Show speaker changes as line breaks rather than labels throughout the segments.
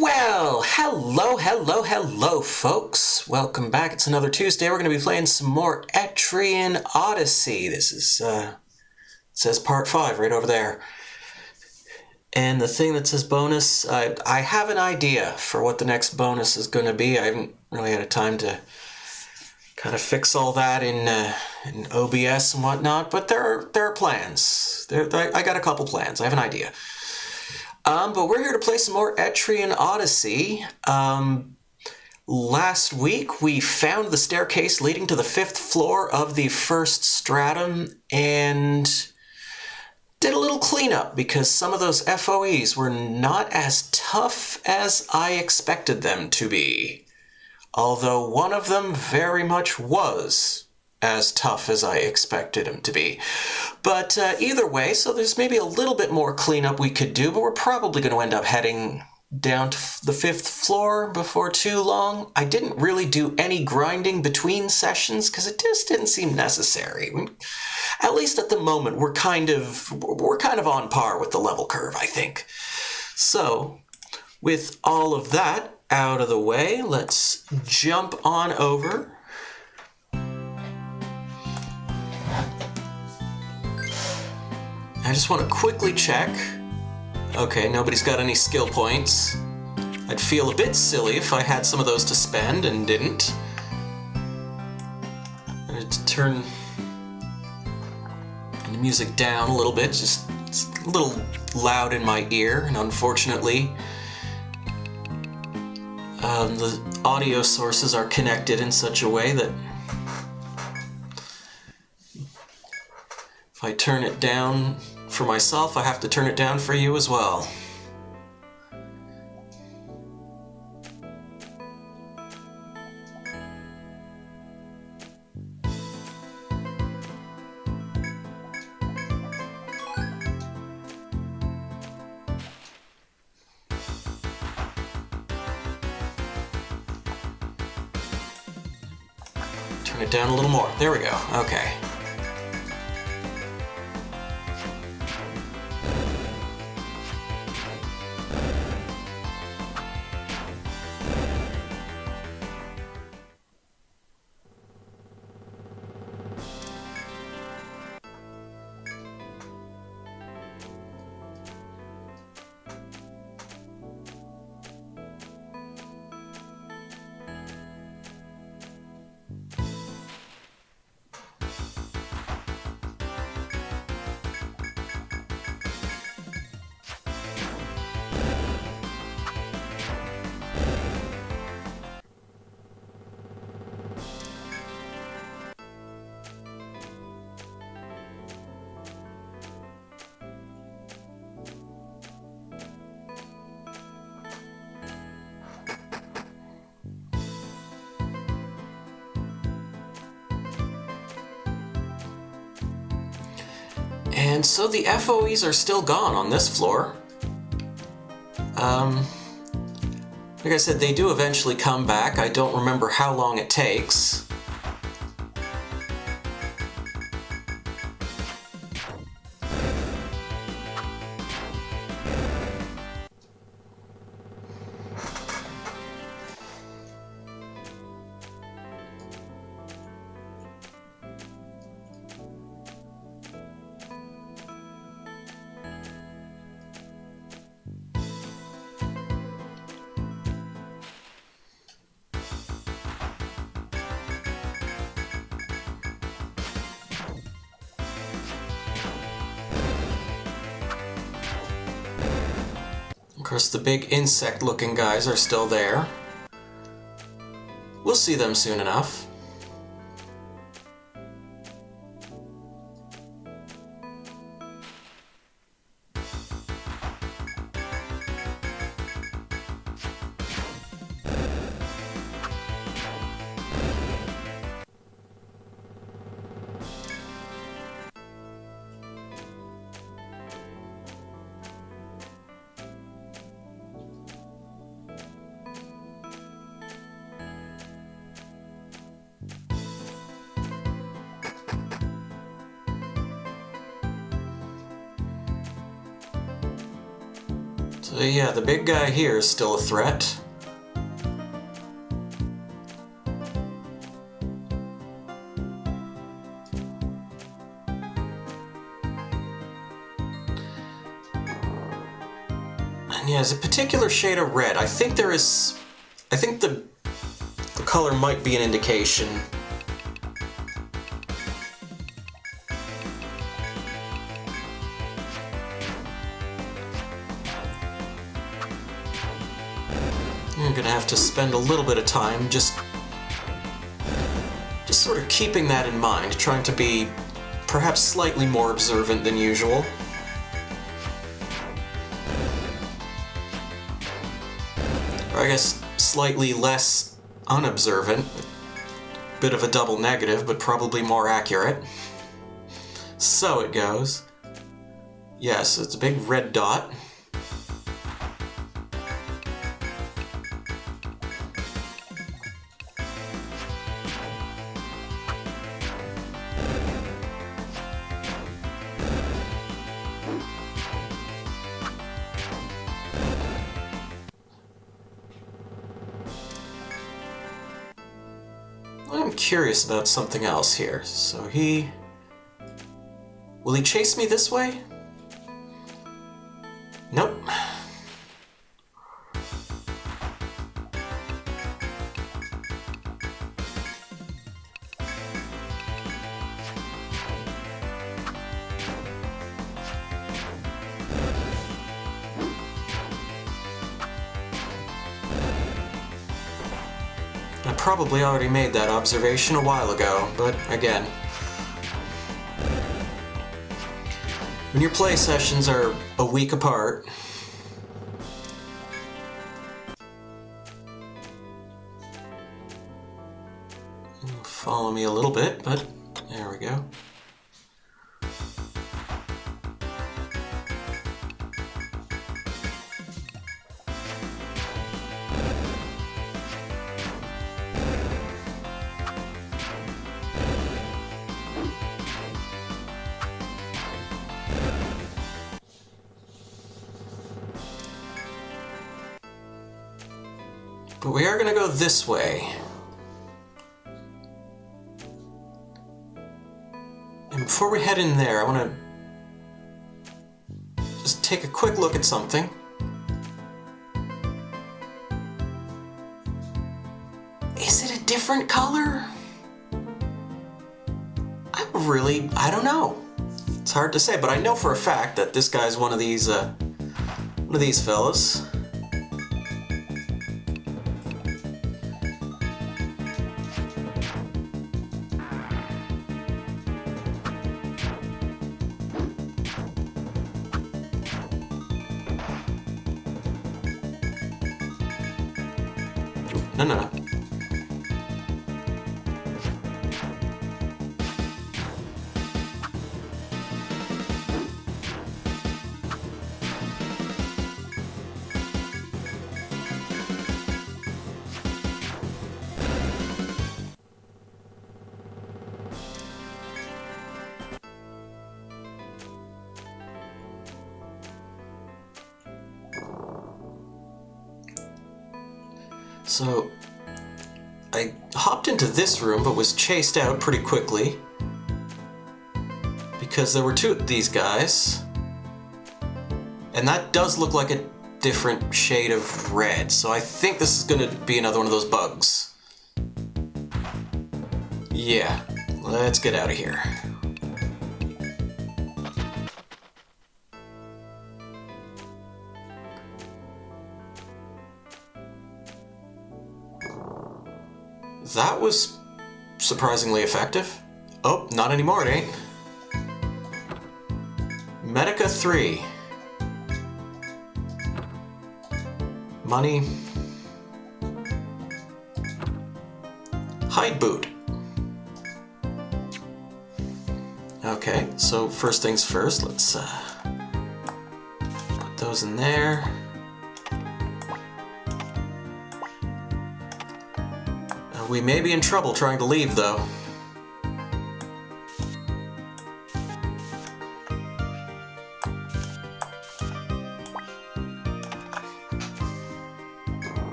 Well, hello, folks. Welcome back. It's another Tuesday. We're going to be playing some more Etrian Odyssey. This is, it says part 5 right over there. And the thing that says bonus, I have an idea for what the next bonus is going to be. I haven't really had a time to kind of fix all that in OBS and whatnot, but there are plans. I got a couple plans. I have an idea. But we're here to play some more Etrian Odyssey. Last week we found the staircase leading to the 5th floor of the first stratum and did a little cleanup because some of those FOEs were not as tough as I expected them to be. Although one of them very much was as tough as I expected him to be. But either way, so there's maybe a little bit more cleanup we could do, but we're probably going to end up heading down to the 5th floor before too long. I didn't really do any grinding between sessions because it just didn't seem necessary. At least at the moment, we're kind of on par with the level curve, I think. So, with all of that out of the way, let's jump on over. I just want to quickly check. Okay, nobody's got any skill points. I'd feel a bit silly if I had some of those to spend and didn't. I'm going to turn the music down a little bit, just it's a little loud in my ear, and unfortunately the audio sources are connected in such a way that if I turn it down for myself, I have to turn it down for you as well. Turn it down a little more. There we go. Okay. And so the FOEs are still gone on this floor. Like I said, they do eventually come back. I don't remember how long it takes. Of course, the big insect-looking guys are still there. We'll see them soon enough. So yeah, the big guy here is still a threat. And yeah, there's a particular shade of red. I think there is... I think the color might be an indication. I'm gonna have to spend a little bit of time just sort of keeping that in mind, trying to be perhaps slightly more observant than usual. Or I guess slightly less unobservant. Bit of a double negative, but probably more accurate. So it goes. Yes, it's a big red dot. I'm curious about something else here. So will he chase me this way? Nope. I probably already made that observation a while ago, but again, when your play sessions are a week apart, follow me a little bit, but there we go. But we are going to go this way. And before we head in there, I want to just take a quick look at something. Is it a different color? I don't know. It's hard to say, but I know for a fact that this guy's one of these fellas. No. So, I hopped into this room, but was chased out pretty quickly because there were two of these guys, and that does look like a different shade of red, so I think this is going to be another one of those bugs. Yeah, let's get out of here. That was surprisingly effective. Oh, not anymore, it ain't. Medica 3. Money. Hide boot. Okay, so first things first, let's put those in there. We may be in trouble trying to leave, though.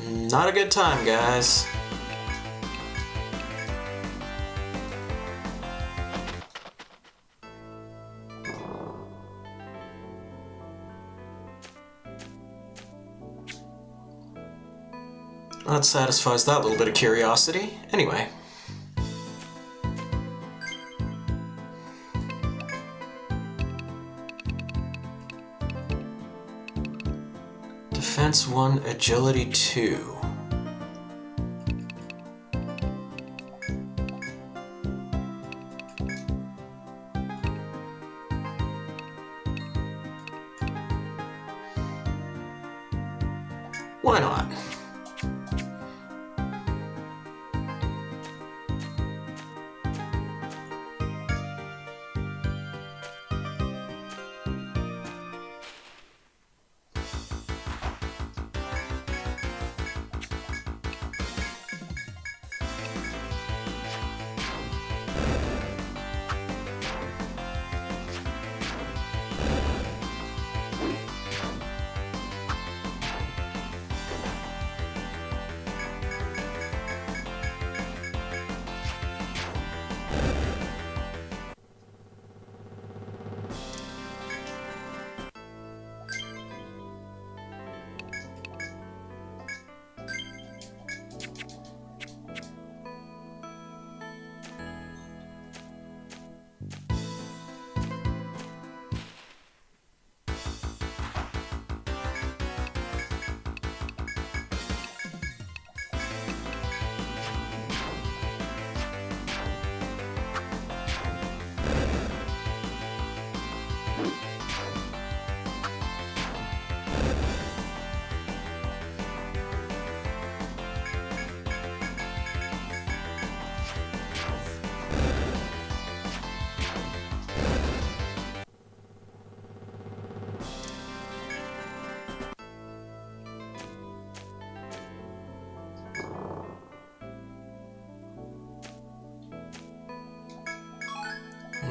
Not a good time, guys. That satisfies that little bit of curiosity. Anyway. Defense 1, Agility 2. Why not?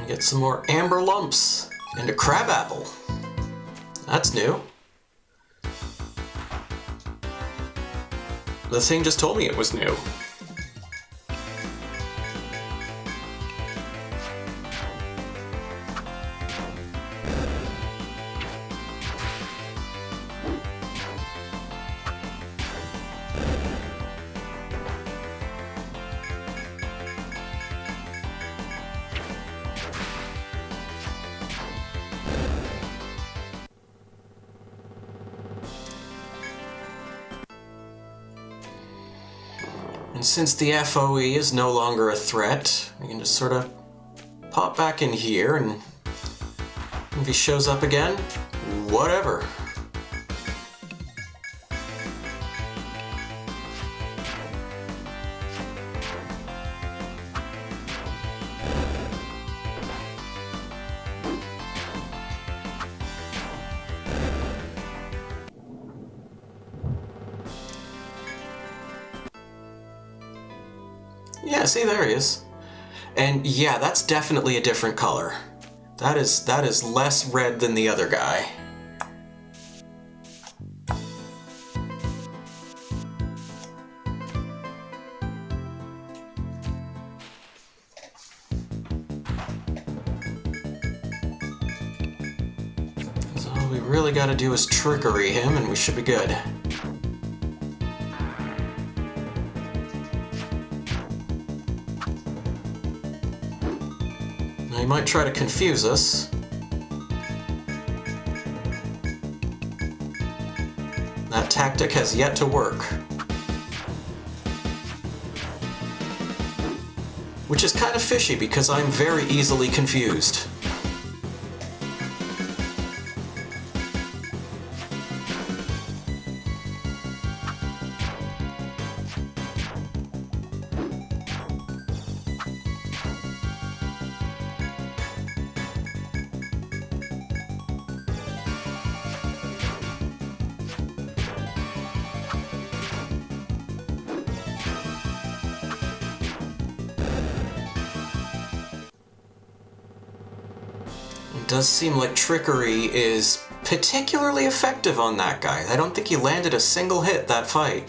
Get some more amber lumps and a crab apple. That's new. The thing just told me it was new. And since the FOE is no longer a threat, we can just sort of pop back in here, and if he shows up again, whatever. Yeah, see, there he is. And yeah, that's definitely a different color. That is less red than the other guy. So all we really gotta do is trickery him and we should be good. He might try to confuse us. That tactic has yet to work. Which is kind of fishy because I'm very easily confused. It does seem like trickery is particularly effective on that guy. I don't think he landed a single hit that fight.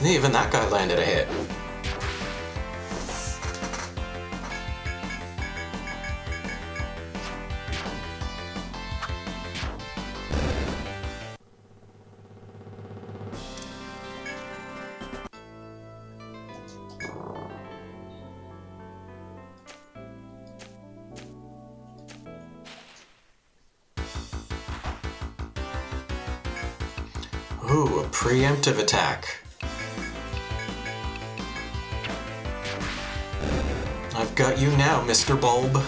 Even that guy landed a hit. Ooh, a preemptive attack. I've got you now, Mr. Bulb.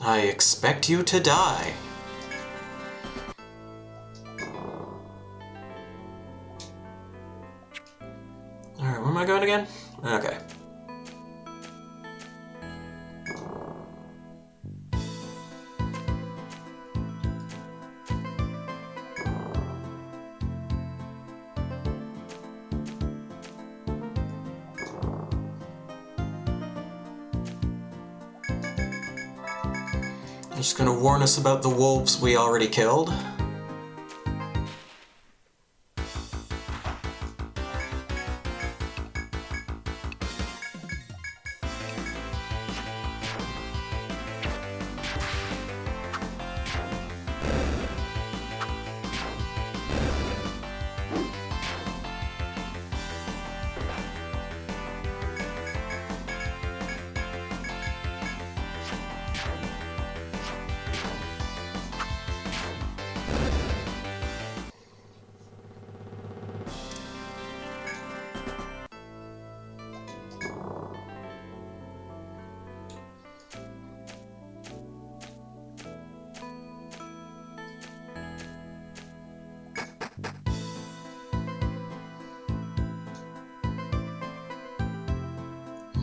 I expect you to die. Alright, where am I going again? Okay. Just gonna warn us about the wolves we already killed.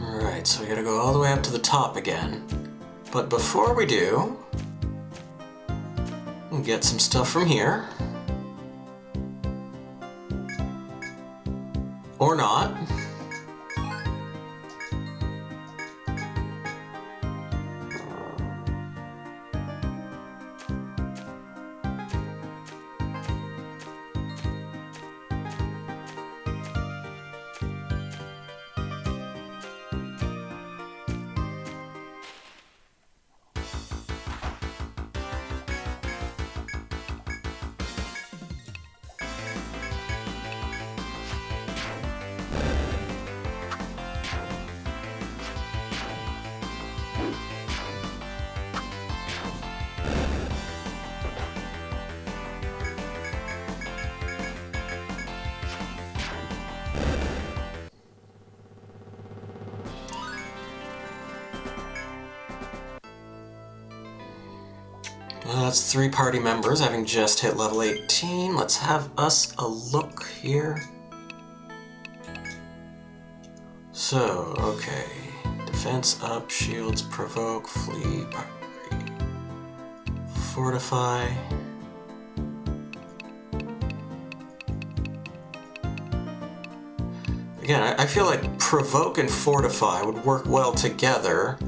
Alright, so we gotta go all the way up to the top again. But before we do, we'll get some stuff from here. Or not. Well, that's 3 party members having just hit level 18. Let's have us a look here. So, okay. Defense up, shields, provoke, flee, parry, fortify. Again, I feel like provoke and fortify would work well together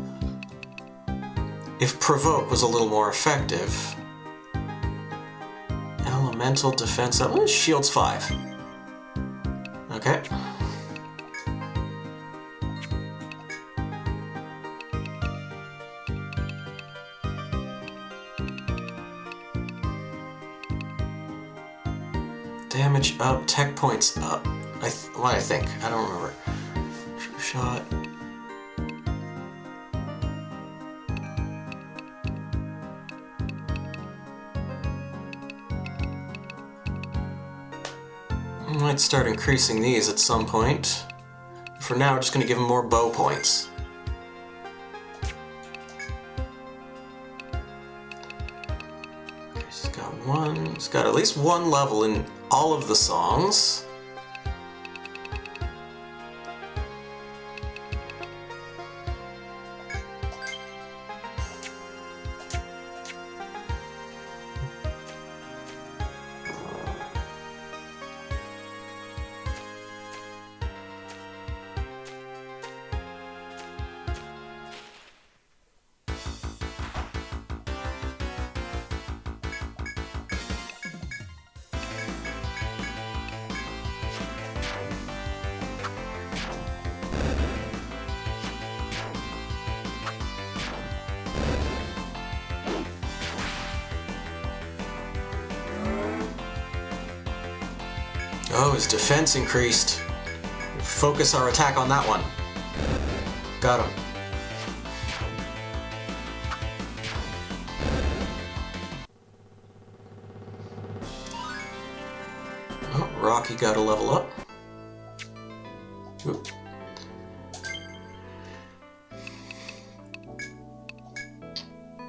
if provoke was a little more effective. Elemental defense up, shields 5. Okay. Damage up, tech points up. I think. I don't remember. True shot. I might start increasing these at some point. For now, we're just going to give him more bow points. Okay, he's got one. He's got at least one level in all of the songs. Oh, his defense increased. Focus our attack on that one. Got him. Oh, Rocky got a level up. Oop.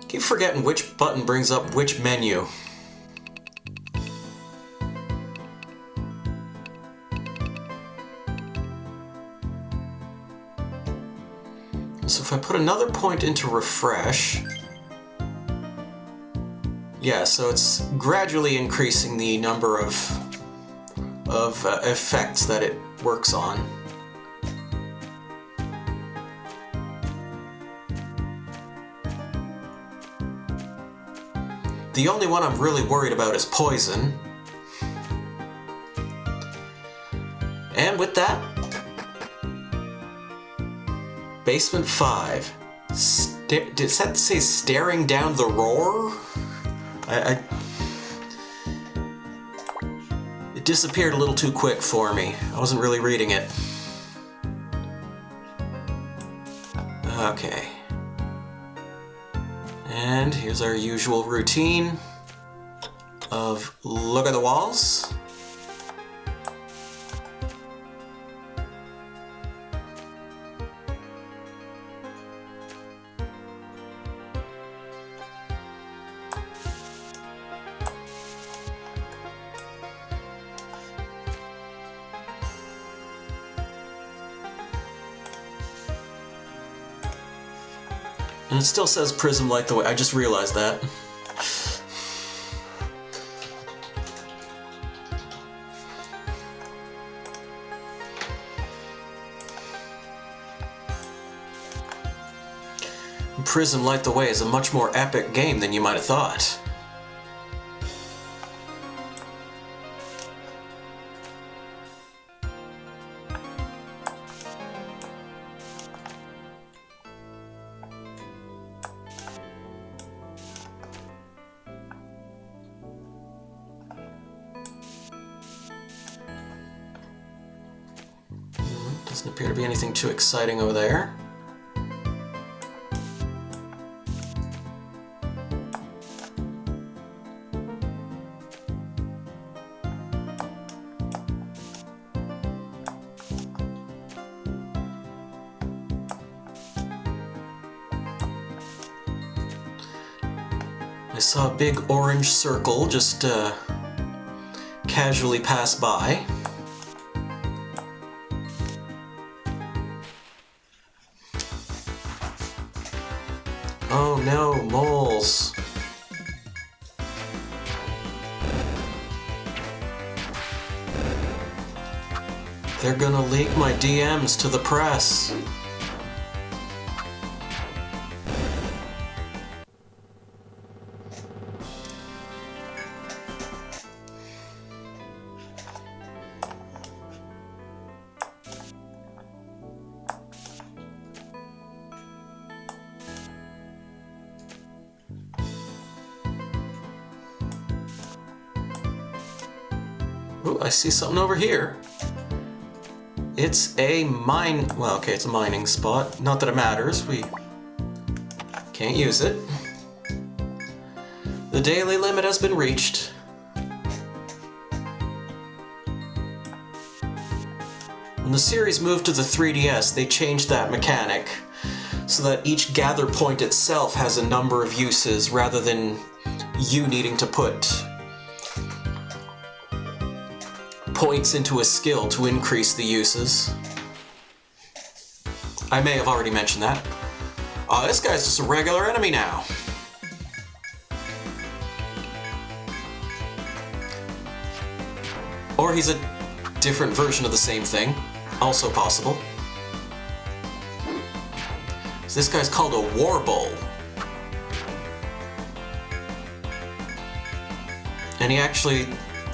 Keep forgetting which button brings up which menu. So if I put another point into refresh, yeah, so it's gradually increasing the number of effects that it works on. The only one I'm really worried about is poison. And with that, Basement 5. Did that say staring down the roar? It disappeared a little too quick for me. I wasn't really reading it. Okay. And here's our usual routine of look at the walls. And it still says Prism Light the Way. I just realized that. Prism Light the Way is a much more epic game than you might have thought. Doesn't appear to be anything too exciting over there. I saw a big orange circle just casually pass by. Oh no, moles. They're gonna leak my DMs to the press. Ooh, I see something over here. It's a mine... Well, okay, it's a mining spot. Not that it matters. We can't use it. The daily limit has been reached. When the series moved to the 3DS, they changed that mechanic so that each gather point itself has a number of uses rather than you needing to put points into a skill to increase the uses. I may have already mentioned that. Oh, this guy's just a regular enemy now. Or he's a different version of the same thing. Also possible. So this guy's called a War Bull. And he actually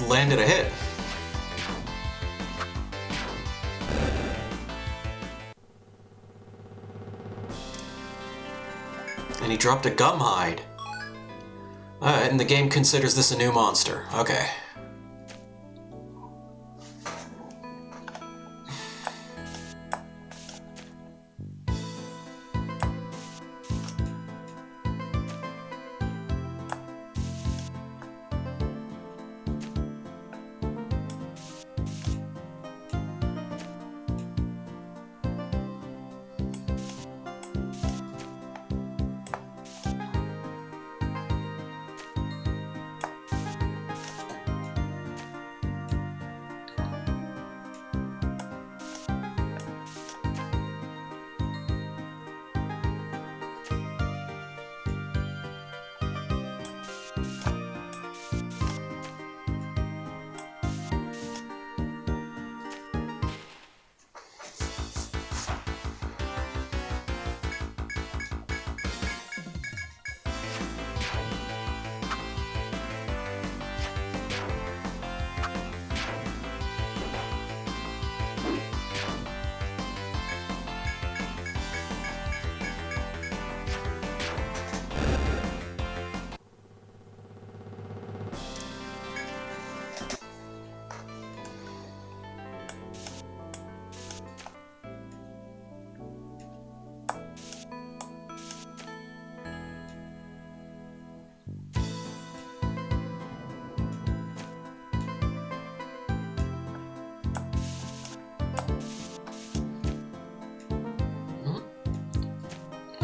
landed a hit. And he dropped a gum hide. And the game considers this a new monster. Okay.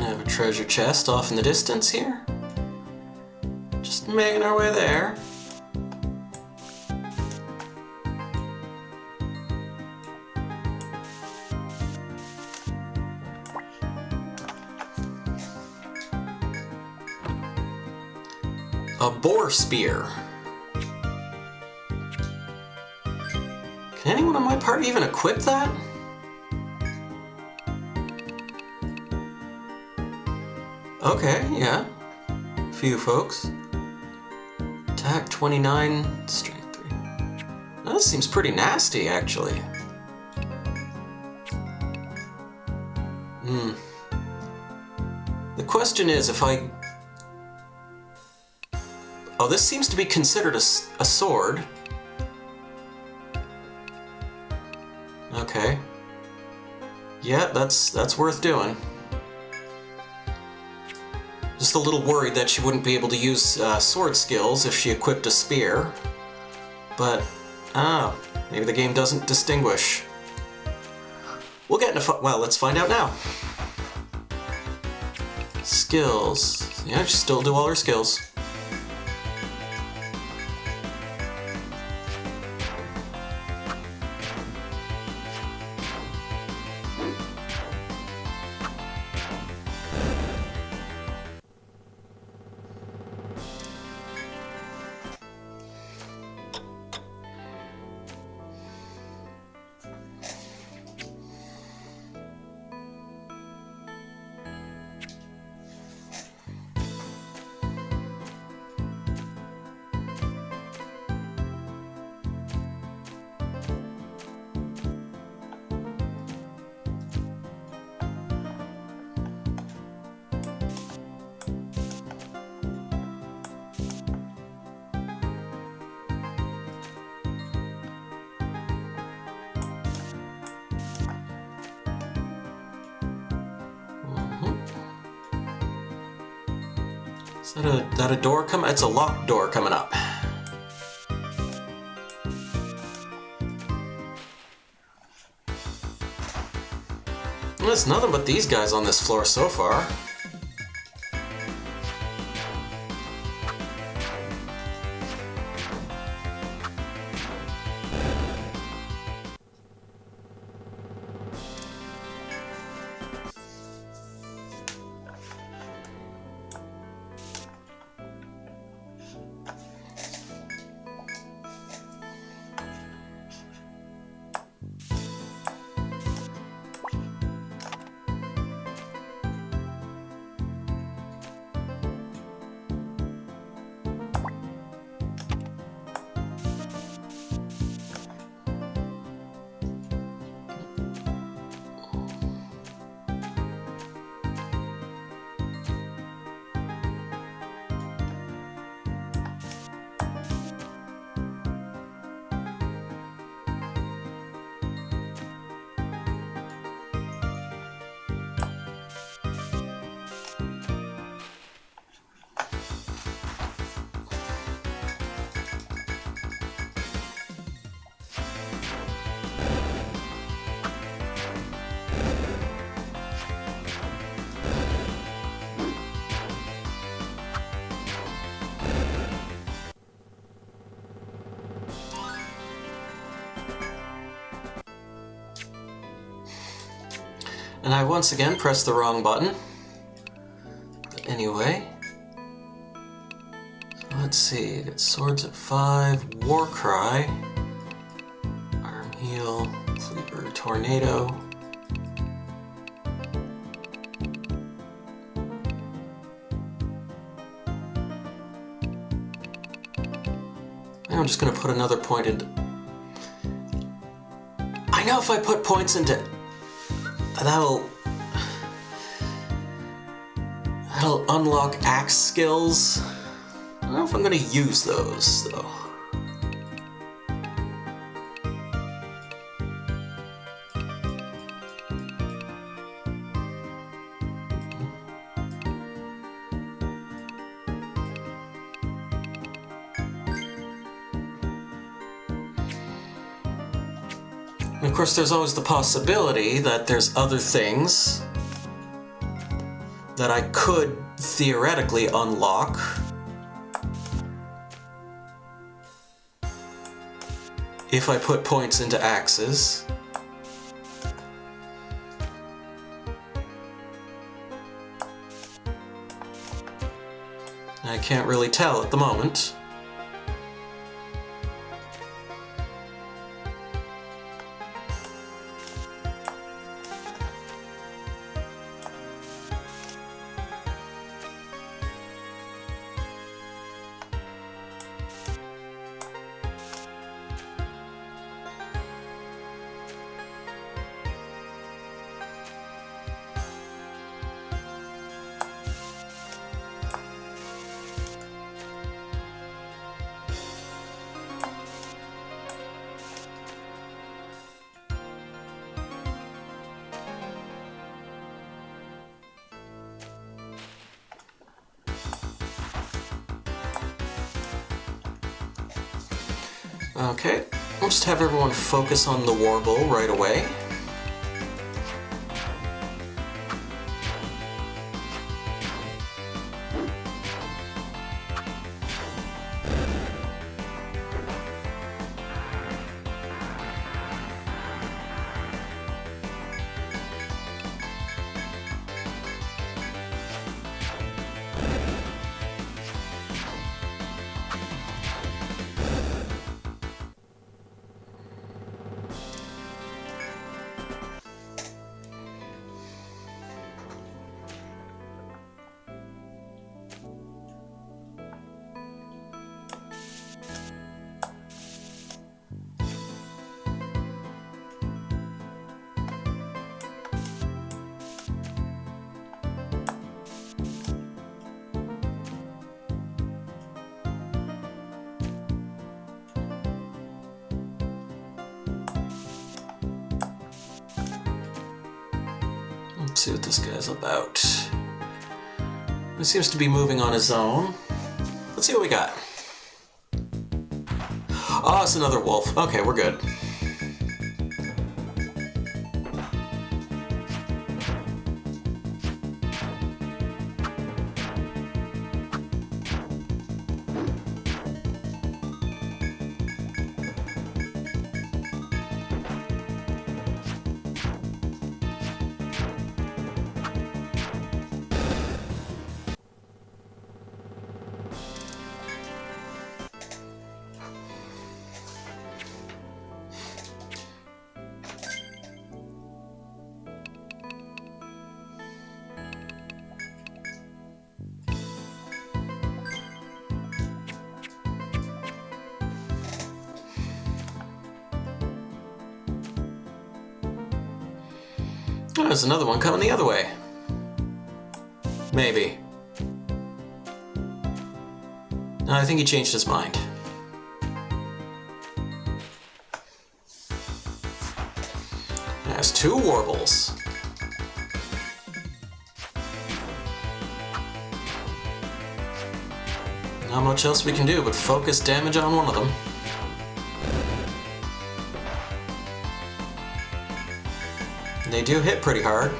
have a treasure chest off in the distance here. Just making our way there. A boar spear. Can anyone on my party even equip that? Okay, yeah. A few folks. Attack 29, strength 3. Now, this seems pretty nasty, actually. The question is if I... Oh, this seems to be considered a sword. Okay. Yeah, that's worth doing. Just a little worried that she wouldn't be able to use sword skills if she equipped a spear. But, maybe the game doesn't distinguish. We'll get into well, let's find out now. Skills. Yeah, she still do all her skills. Is that a door coming? It's a locked door coming up. There's nothing but these guys on this floor so far. And I once again pressed the wrong button. But anyway. Let's see, get swords at 5, Warcry, Arm Heal, Cleaver, Tornado. I'm just gonna put another point into... I know if I put points into... That'll unlock axe skills. I don't know if I'm gonna use those, though. And of course, there's always the possibility that there's other things that I could theoretically unlock. If I put points into axes. I can't really tell at the moment. Okay, we'll just have everyone focus on the warble right away. Let's see what this guy's about. He seems to be moving on his own. Let's see what we got. Oh, it's another wolf. Okay, we're good. Oh, there's another one coming the other way. Maybe. No, I think he changed his mind. That's two warbles. Not much else we can do but focus damage on one of them. They do hit pretty hard.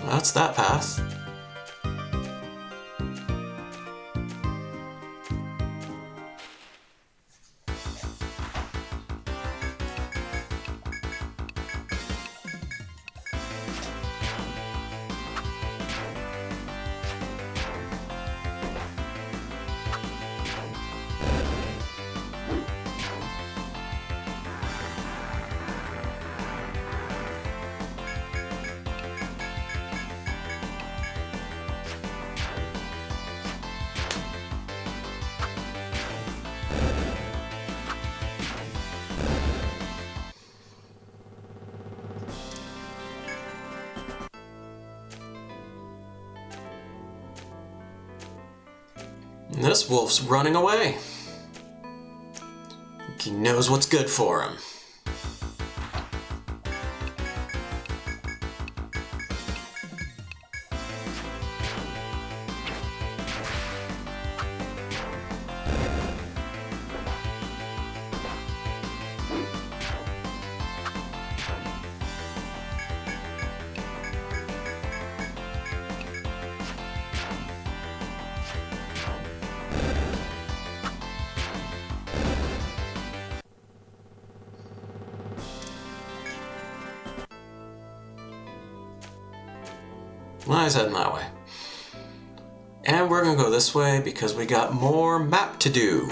That's that path. And this wolf's running away. He knows what's good for him. Well, he's heading that way. And we're gonna go this way because we got more map to do.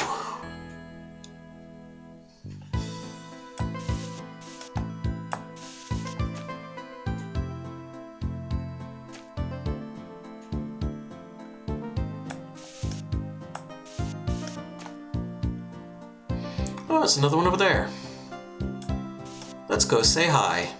Oh, there's another one over there. Let's go say hi.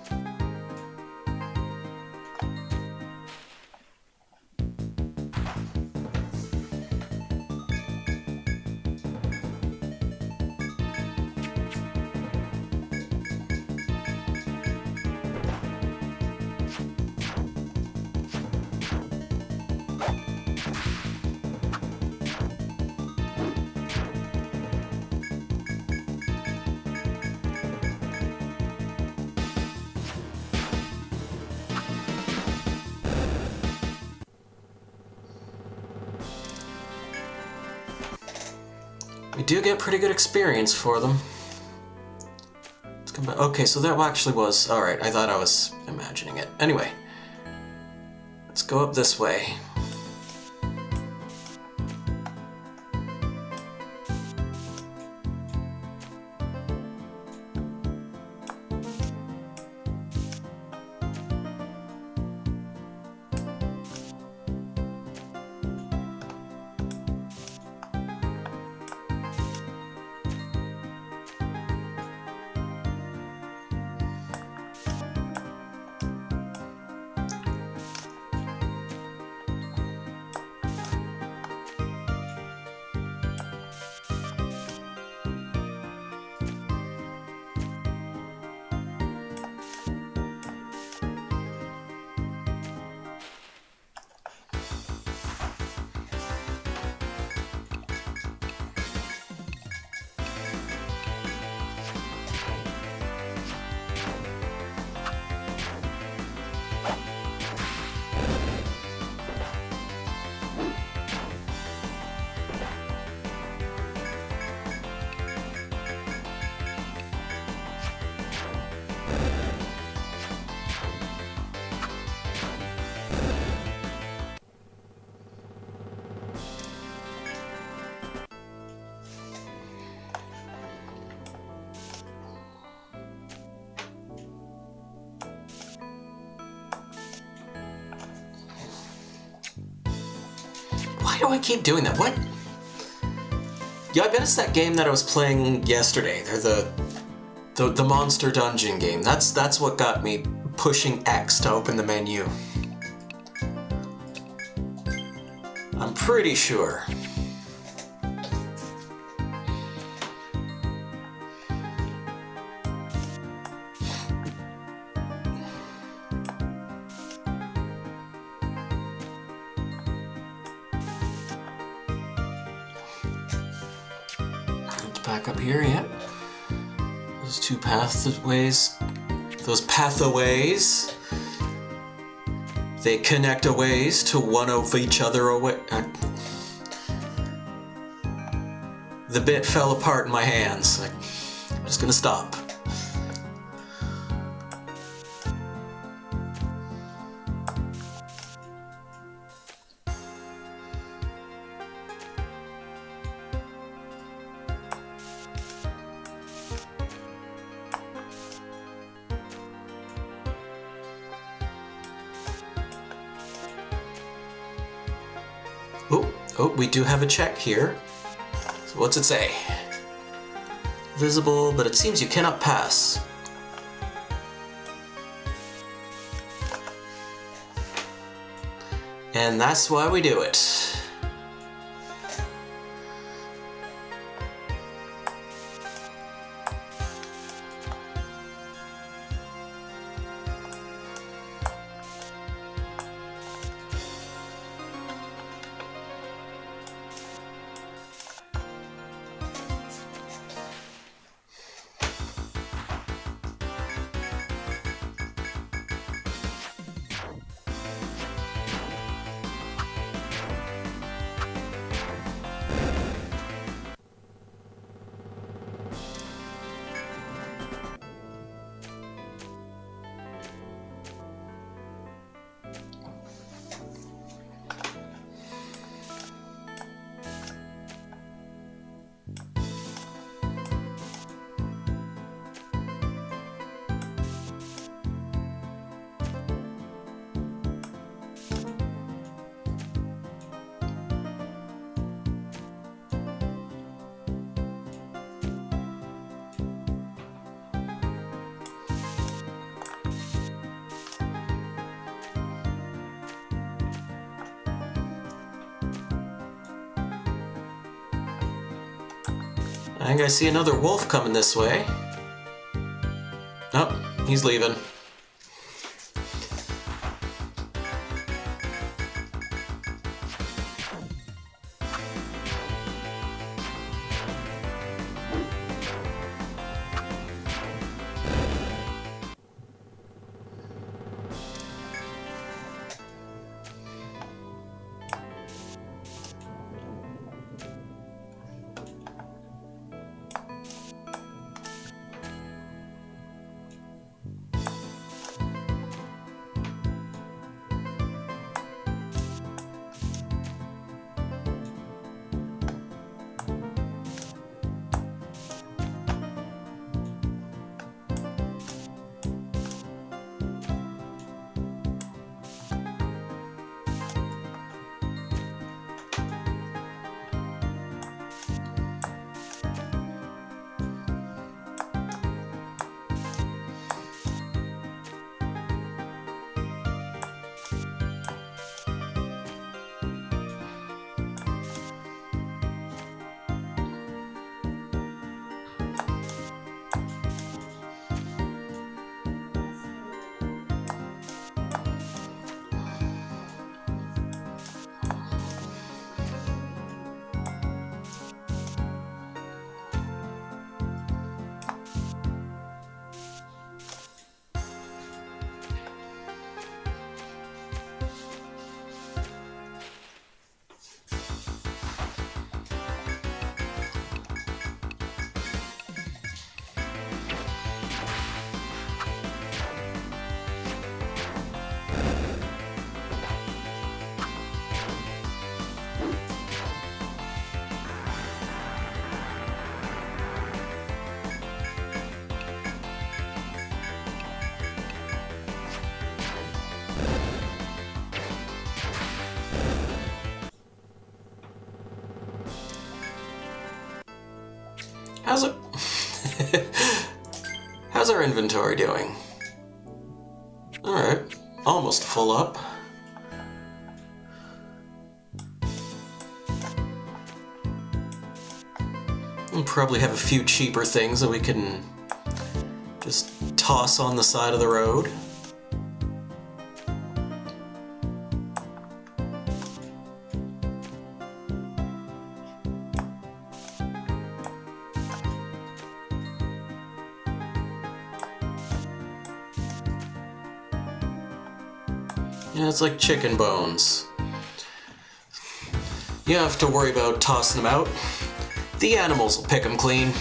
We do get pretty good experience for them. Let's come back. Okay, so that actually was... Alright, I thought I was imagining it. Anyway, let's go up this way. Why do I keep doing that? What? Yeah, I bet it's that game that I was playing yesterday. They're the Monster Dungeon game. That's what got me pushing X to open the menu. I'm pretty sure. Back up here, yeah. Those two pathways, they connect a ways to one of each other away. The bit fell apart in my hands. I'm just gonna stop. Oh, we do have a check here. So what's it say? Visible, but it seems you cannot pass. And that's why we do it. I think I see another wolf coming this way. Oh, he's leaving. How's it? How's our inventory doing? Alright, almost full up. We'll probably have a few cheaper things that we can just toss on the side of the road. Yeah, it's like chicken bones. You don't have to worry about tossing them out. The animals will pick them clean.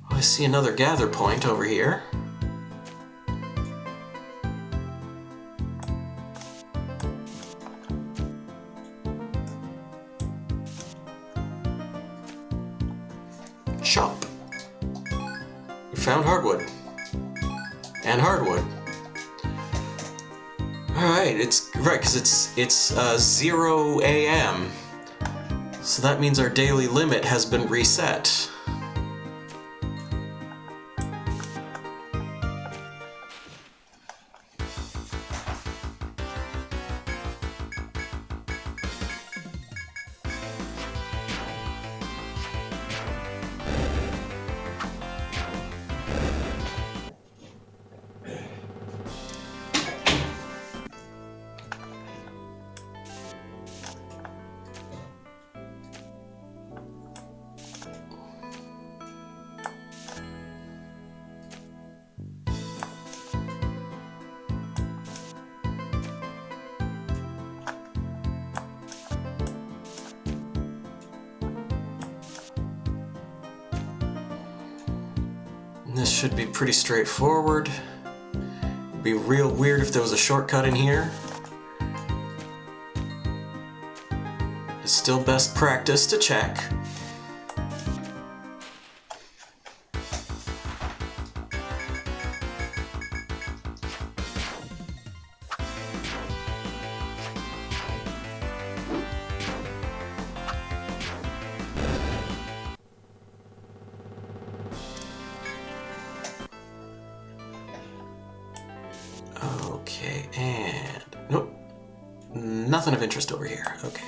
I see another gather point over here. Shop. We found hardwood. And hardwood. Alright, it's right, because it's 0 a.m. So that means our daily limit has been reset. This should be pretty straightforward. It'd be real weird if there was a shortcut in here. It's still best practice to check. Okay, and nope, nothing of interest over here. Okay.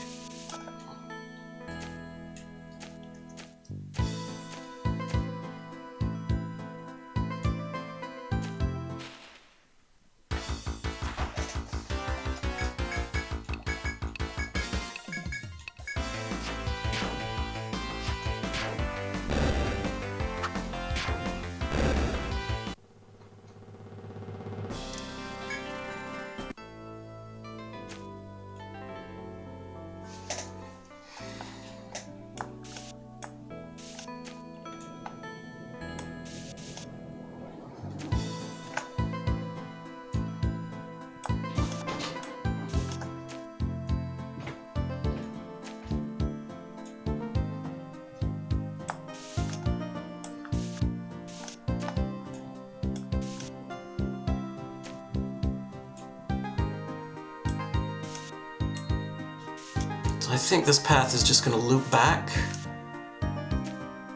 I think this path is just going to loop back.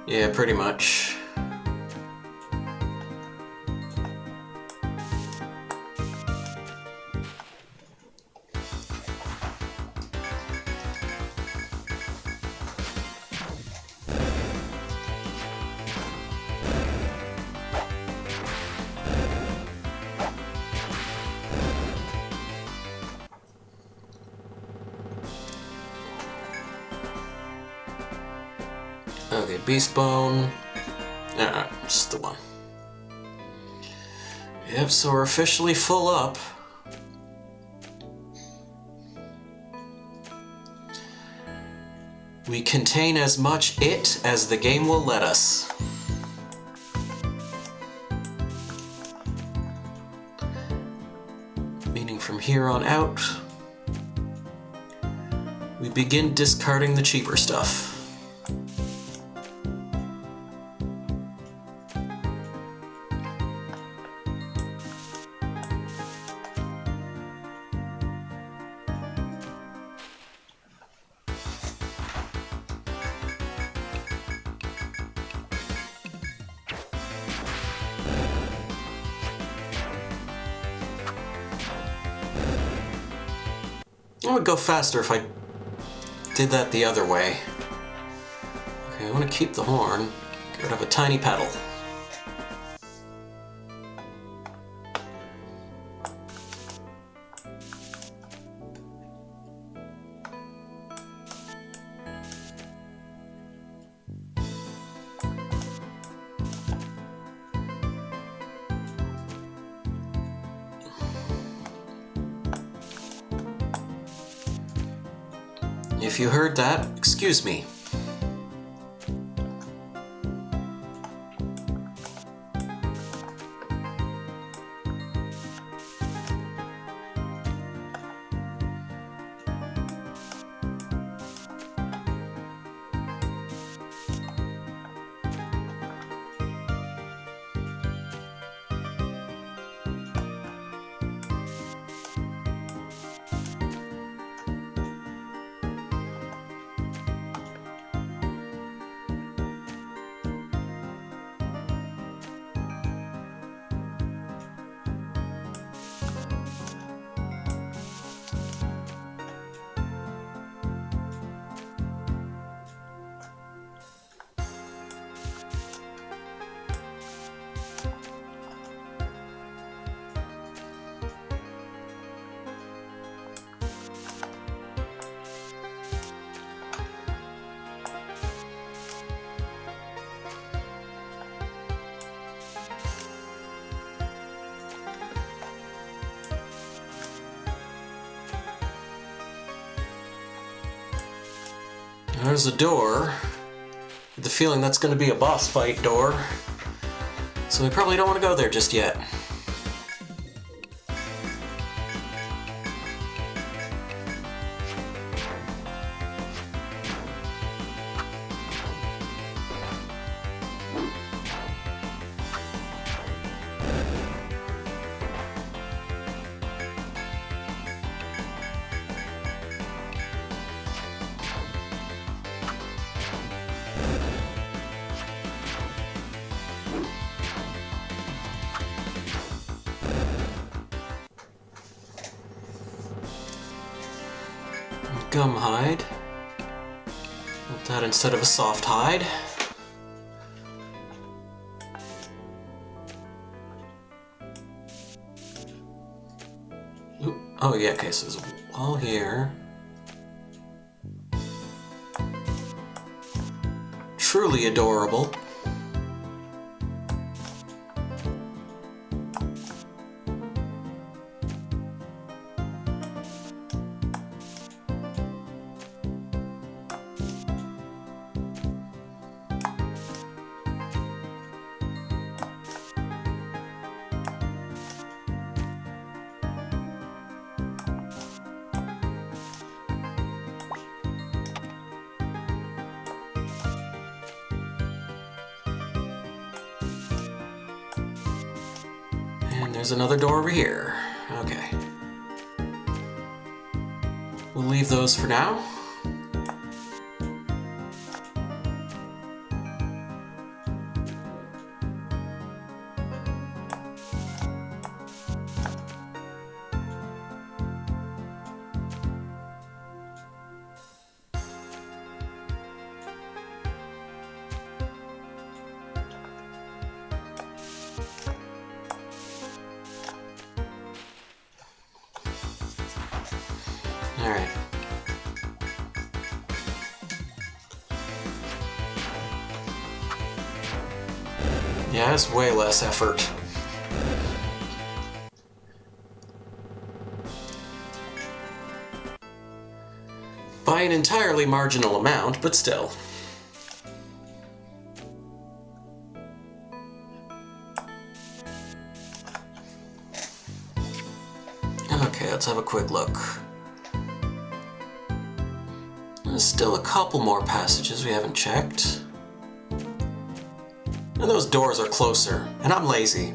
Yeah, pretty much. Okay, beast bone. Just the one. Yep, so we're officially full up. We contain as much it as the game will let us. Meaning from here on out, we begin discarding the cheaper stuff. It would go faster if I did that the other way. Okay, I want to keep the horn, get rid of a tiny pedal. If you heard that, excuse me. There's a door. The feeling that's going to be a boss fight door. So we probably don't want to go there just yet. Gum hide. Want that instead of a soft hide. Oop. Oh yeah, okay, so there's a wall here. Truly adorable. And there's another door over here. Okay. We'll leave those for now. Alright. Yeah, it's way less effort. By an entirely marginal amount, but still. Okay, let's have a quick look. There's still a couple more passages we haven't checked. And those doors are closer, and I'm lazy.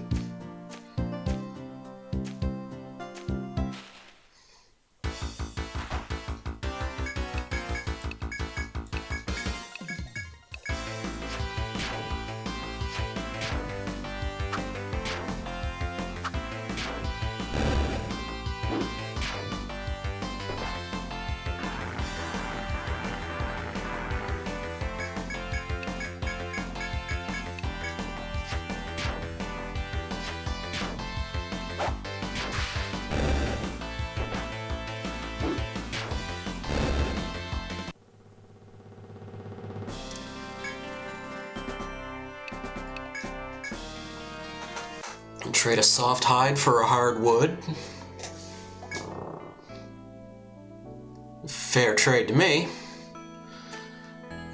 Trade a soft hide for a hard wood. Fair trade to me.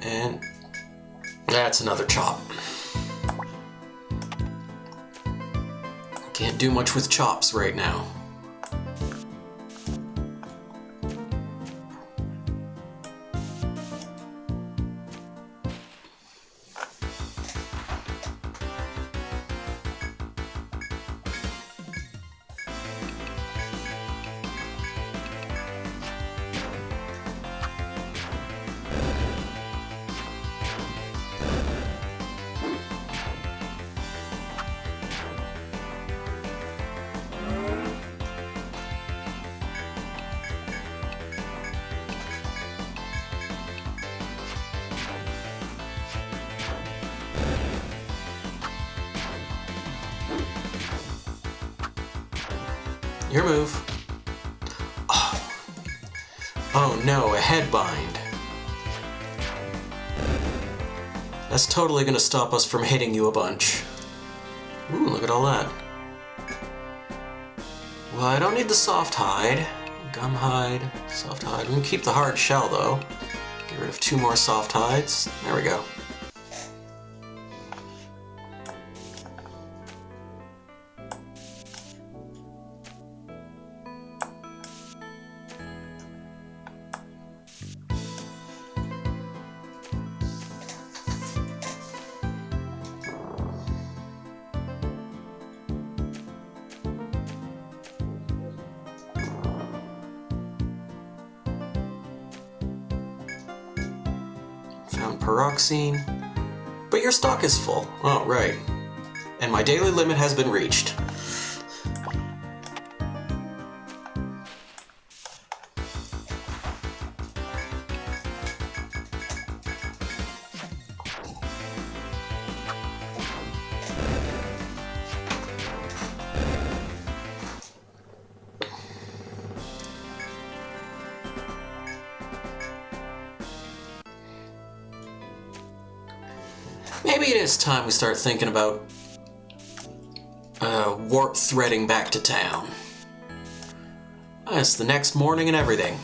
And that's another chop. Can't do much with chops right now. Your move. Oh no, a headbind. That's totally gonna stop us from hitting you a bunch. Ooh, look at all that. Well, I don't need the soft hide. Gum hide, soft hide. I'm gonna keep the hard shell though. Get rid of 2 more soft hides. There we go. found pyroxene. But your stock is full. Oh, right. And my daily limit has been reached. Maybe it is time we start thinking about warp threading back to town. It's the next morning and everything.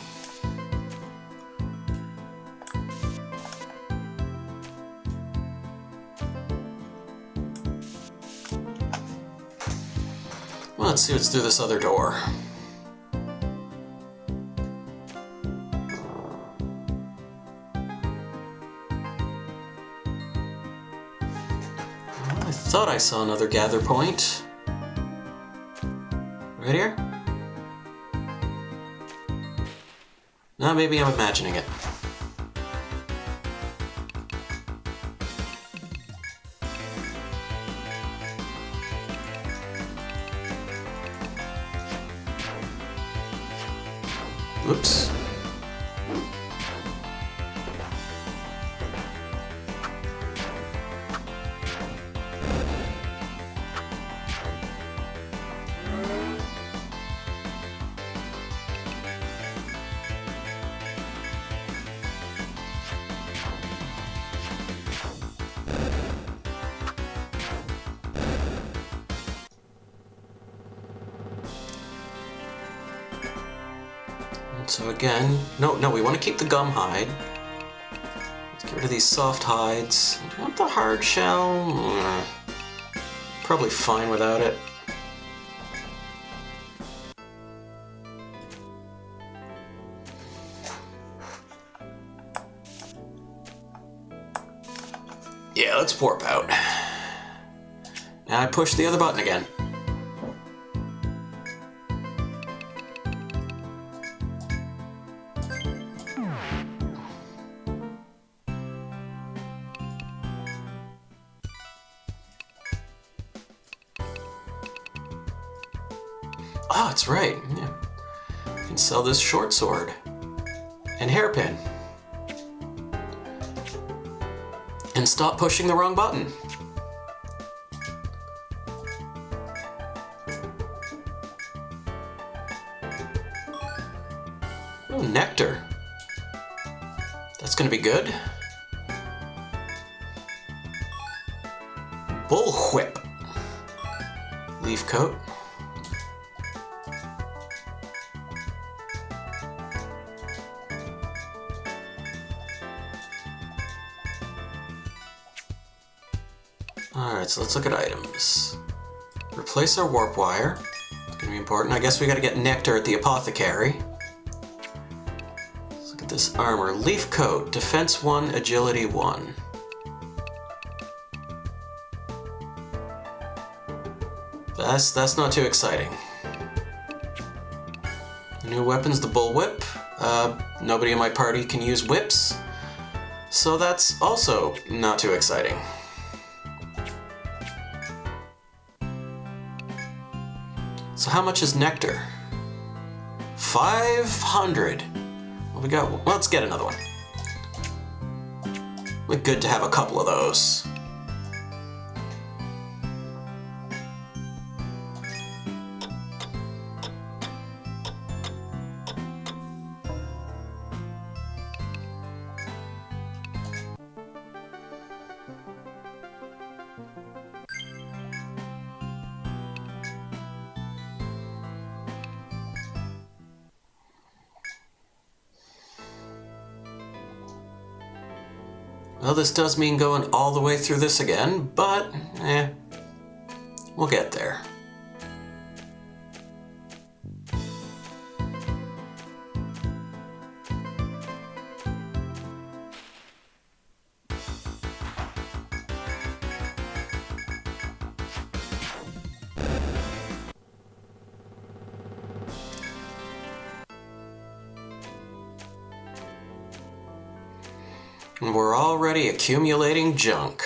Well, let's see what's through this other door. I thought I saw another gather point. Right here? No, maybe I'm imagining it. Oops. So again, no, we want to keep the gum hide. Let's get rid of these soft hides. Do you want the hard shell? Probably fine without it. Yeah, let's warp out. Now I push the other button again. Oh, that's right. Yeah. You can sell this short sword and hairpin. And stop pushing the wrong button. Oh, nectar. That's gonna be good. Bullwhip. Leaf coat. Alright, so let's look at items. Replace our warp wire. It's gonna be important. I guess we gotta get nectar at the apothecary. Let's look at this armor. Leaf coat, defense 1, agility 1. That's not too exciting. New weapons, the bullwhip. Nobody in my party can use whips, so that's also not too exciting. So how much is nectar? 500. Well, we got. Let's get another one. We're good to have a couple of those. Well, this does mean going all the way through this again, but, we'll get there. And we're already accumulating junk.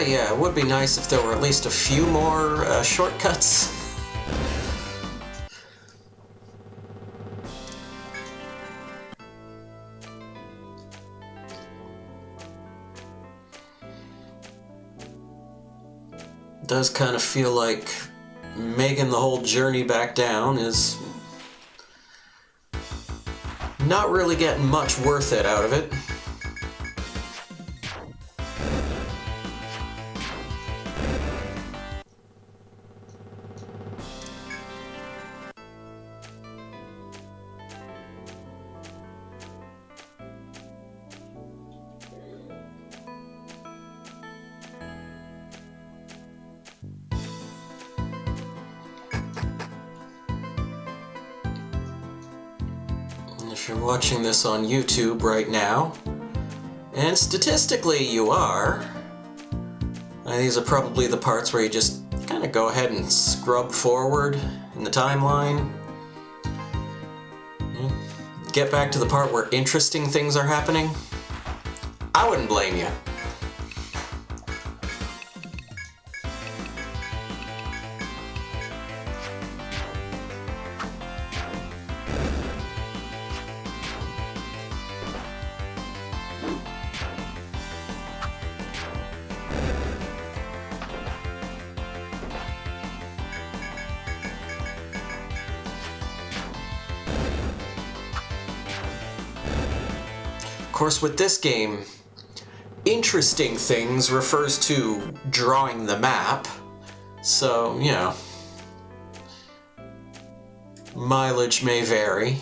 Yeah, it would be nice if there were at least a few more shortcuts. It does kind of feel like making the whole journey back down is not really getting much worth it out of it. If you're watching this on YouTube right now, and statistically you are, these are probably the parts where you just kind of go ahead and scrub forward in the timeline. Get back to the part where interesting things are happening. I wouldn't blame you. Of course, with this game, interesting things refers to drawing the map, so, you know, mileage may vary.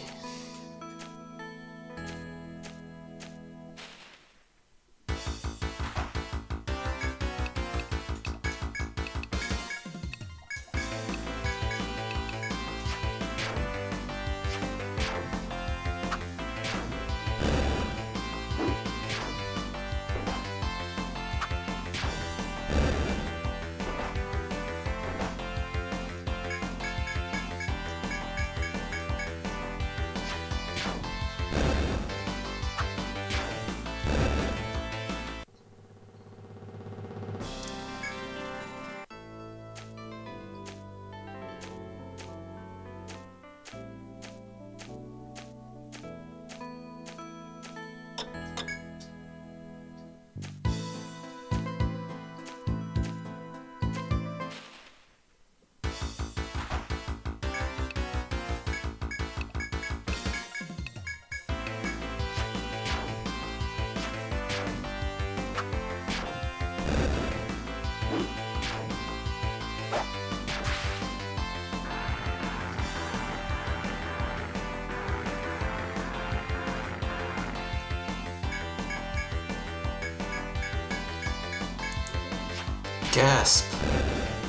Gasp.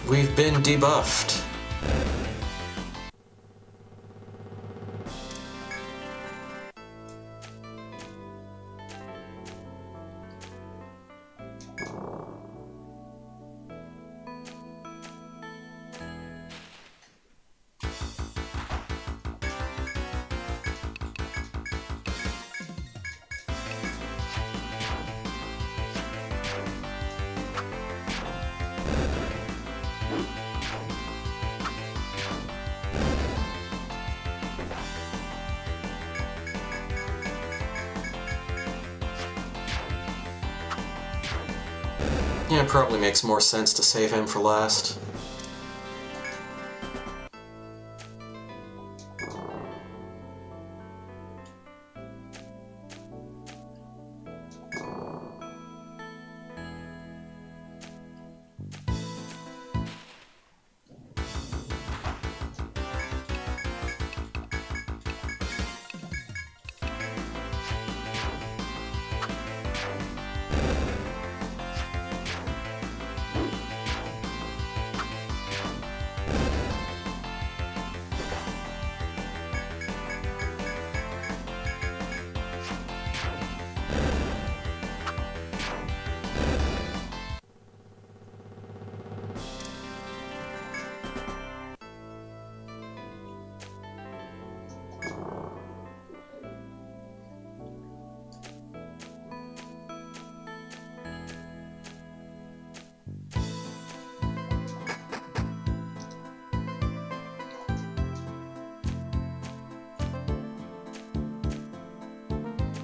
We've been debuffed. Yeah, it probably makes more sense to save him for last.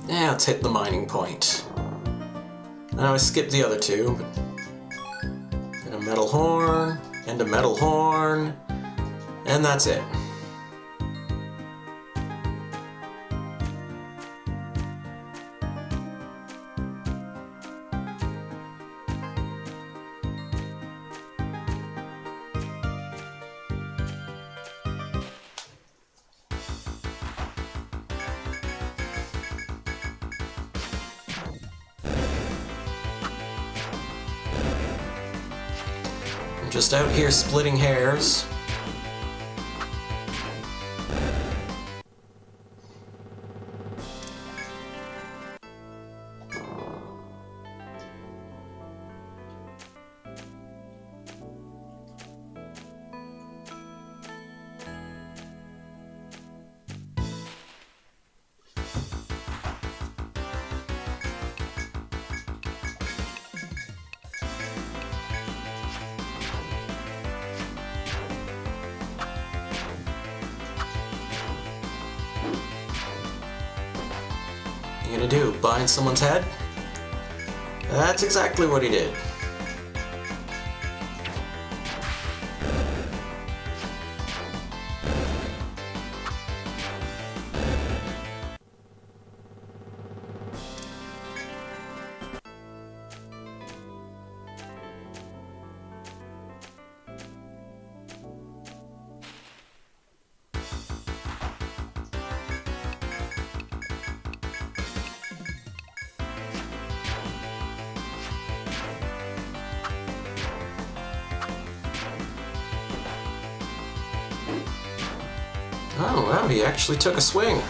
Yeah, let's hit the mining point. Now I skipped the other two, but... and a metal horn, and a metal horn, and that's it. I'm just out here splitting hairs. What you gonna do? Bind someone's head? That's exactly what he did. Oh, wow, he actually took a swing.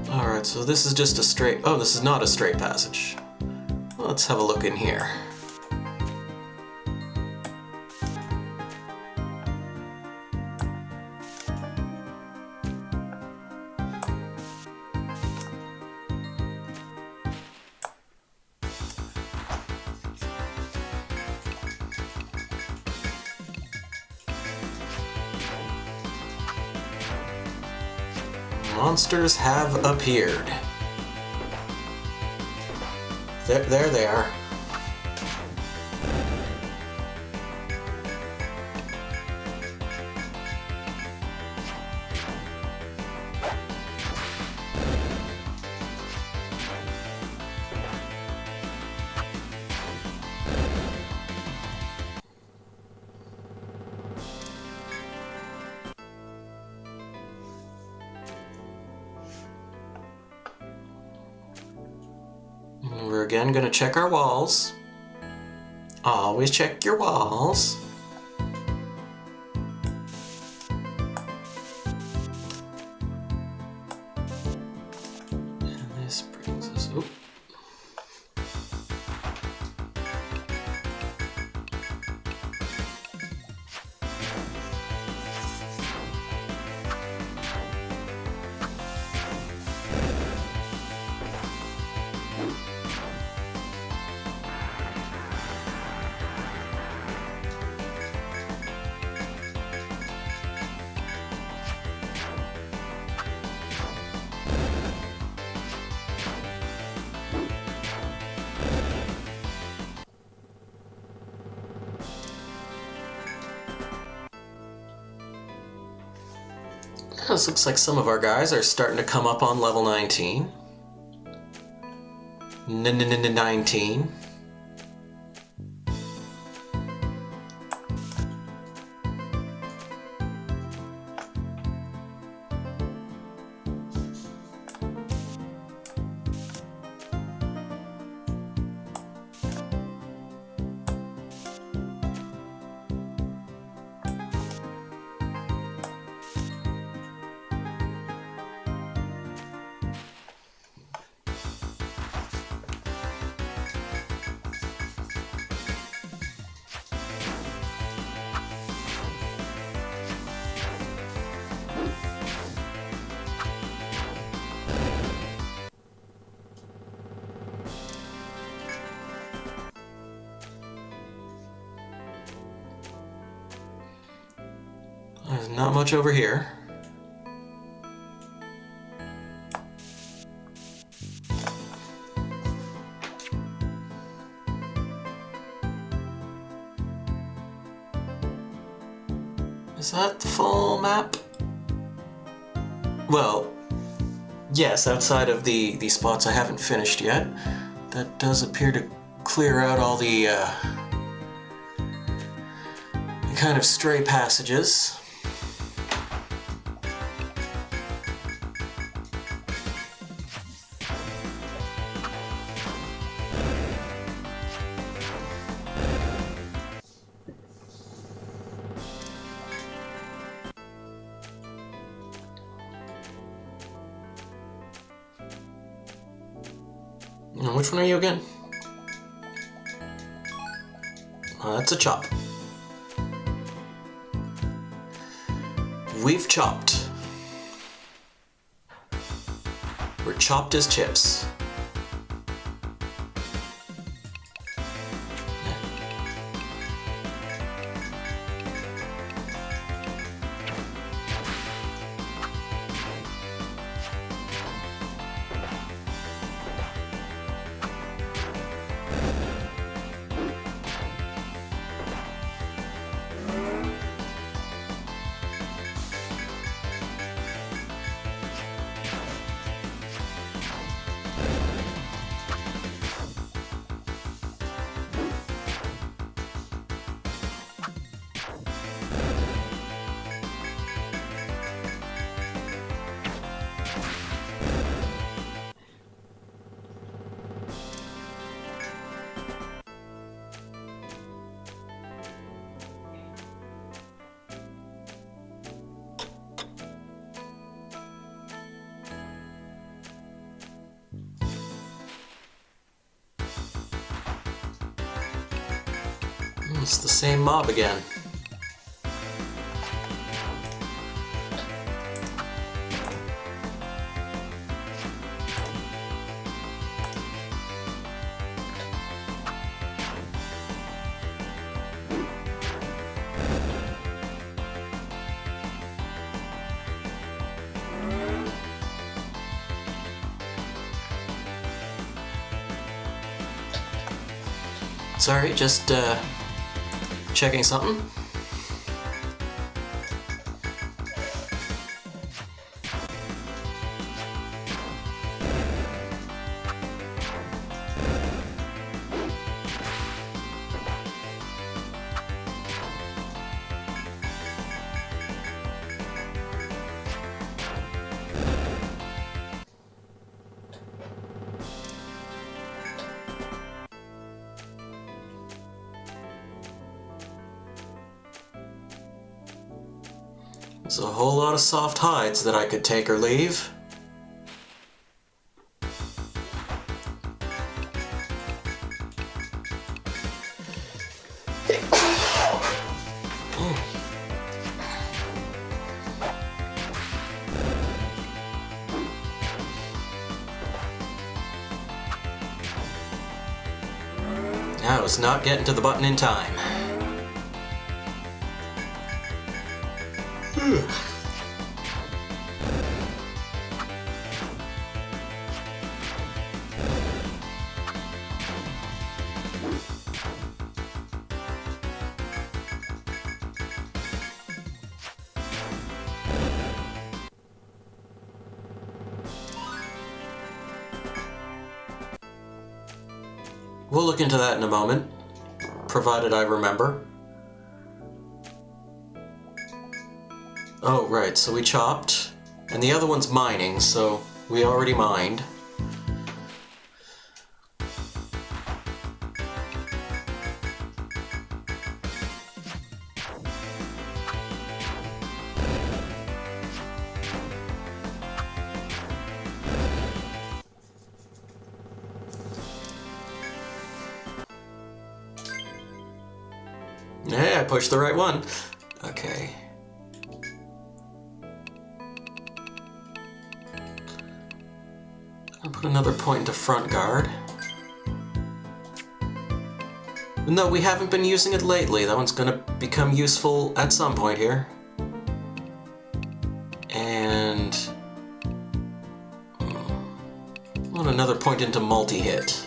Alright, so this is just a straight... Oh, this is not a straight passage. Let's have a look in here. Monsters have appeared. There they are. We're again going to check our walls. Always check your walls. And this brings us... Oop. This looks like some of our guys are starting to come up on level 19. 19. There's not much over here. Is that the full map? Well, yes, outside of the spots I haven't finished yet. That does appear to clear out all the kind of stray passages. Now, which one are you again? That's a chop. We've chopped. We're chopped as chips. It's the same mob again. Sorry, just checking something. There's a whole lot of soft hides that I could take or leave. I was not getting to the button in time. We'll look into that in a moment, provided I remember. Oh, right, so we chopped, and the other one's mining, so we already mined. Hey, I pushed the right one. Okay. I'll put another point into front guard. Even though we haven't been using it lately, that one's gonna become useful at some point here. And put another point into multi-hit.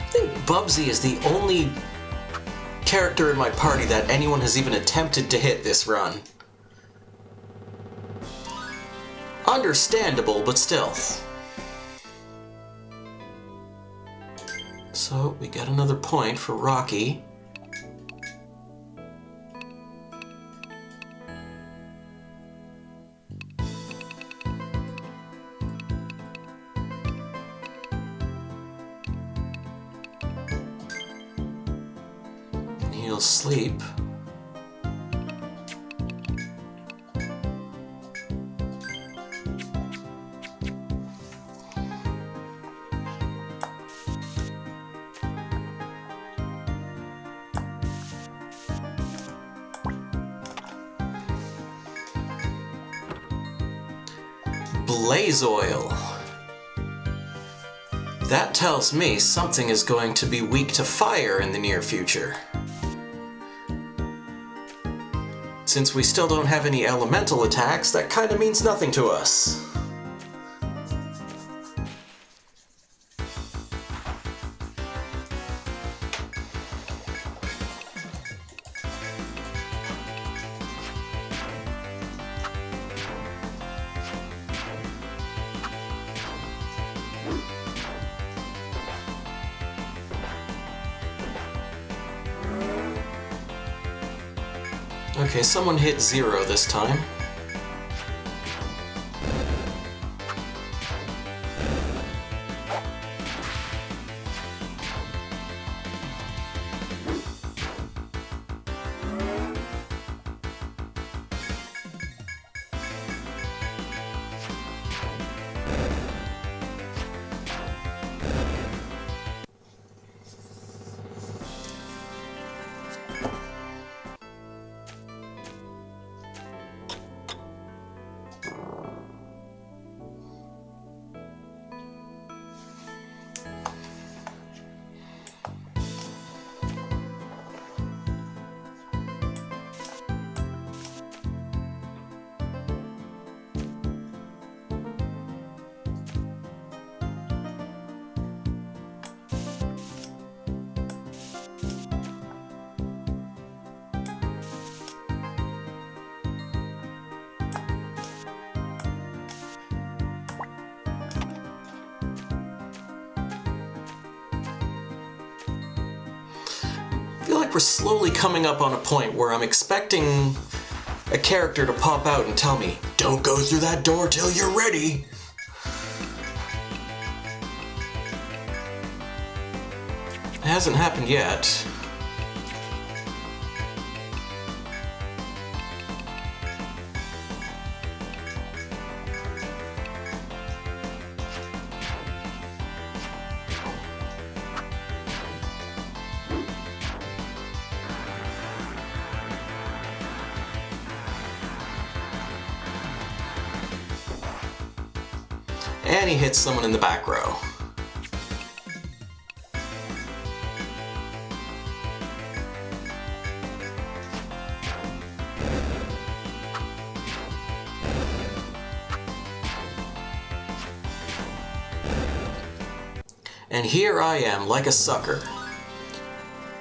I think Bubsy is the only character in my party that anyone has even attempted to hit this run. Understandable, but still. So we got another point for Rocky. He'll sleep. Blaze oil. That tells me something is going to be weak to fire in the near future. Since we still don't have any elemental attacks, that kinda means nothing to us. Okay, someone hit 0 this time. I feel like we're slowly coming up on a point where I'm expecting a character to pop out and tell me, "Don't go through that door till you're ready." It hasn't happened yet. And he hits someone in the back row. And here I am, like a sucker,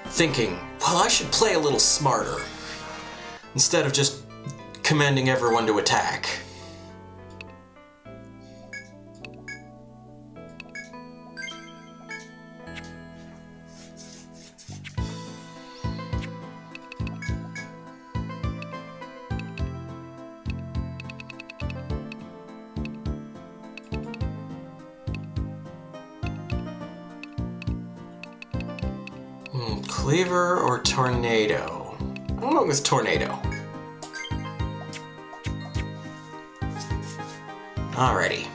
thinking, well, I should play a little smarter, instead of just commanding everyone to attack. Cleaver or Tornado? I'm gonna go with Tornado. Alrighty.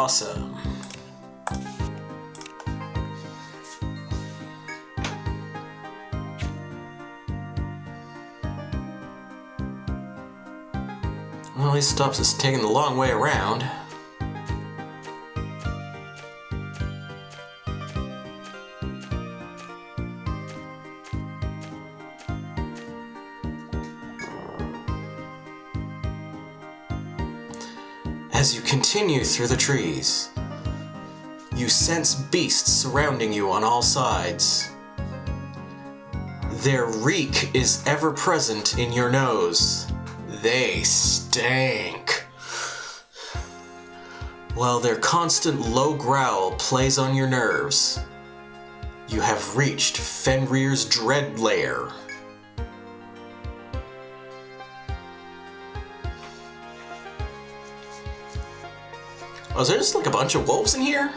Awesome. Well, he stops us taking the long way around. As you continue through the trees, you sense beasts surrounding you on all sides. Their reek is ever present in your nose. They stink. While their constant low growl plays on your nerves, you have reached Fenrir's dread lair. Oh, is there just like a bunch of wolves in here?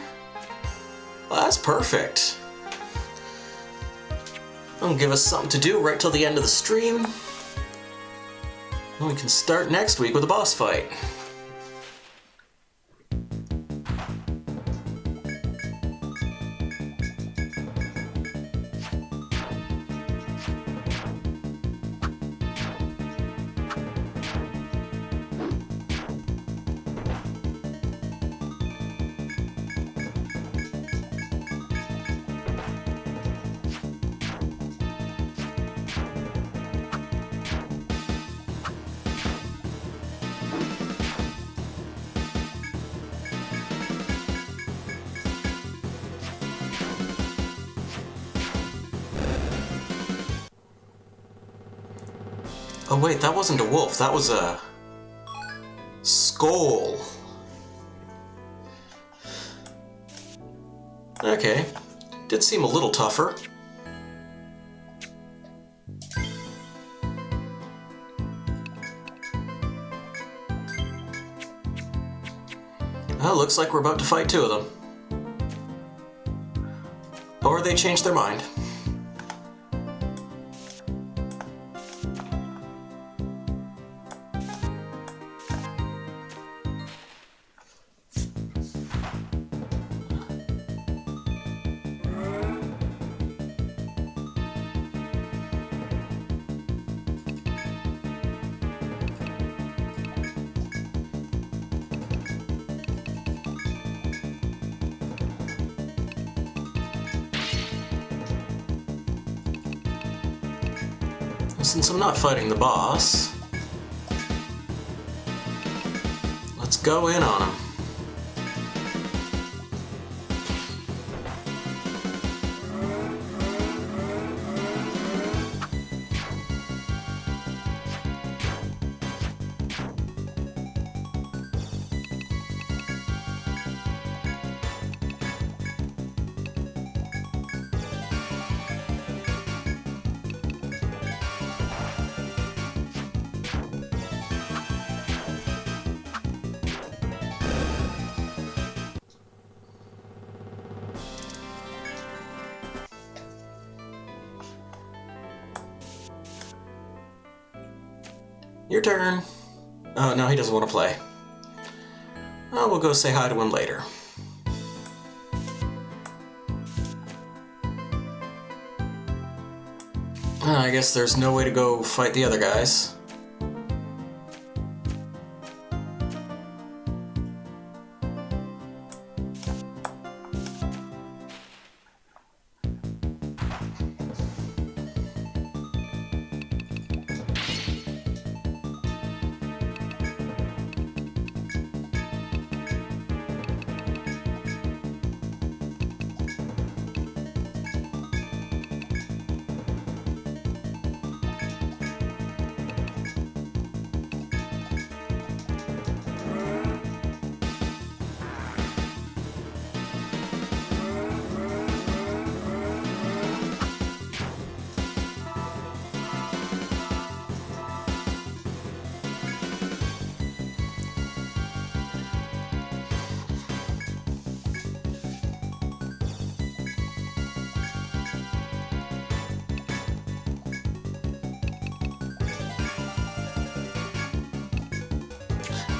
Well, that's perfect. That'll give us something to do right till the end of the stream. And we can start next week with a boss fight. Oh wait, that wasn't a wolf, that was a skull. Okay, did seem a little tougher. Well, looks like we're about to fight two of them. Or they changed their mind. Since I'm not fighting the boss, let's go in on him. Your turn. Oh, no, he doesn't want to play. Well, we'll go say hi to him later. I guess there's no way to go fight the other guys.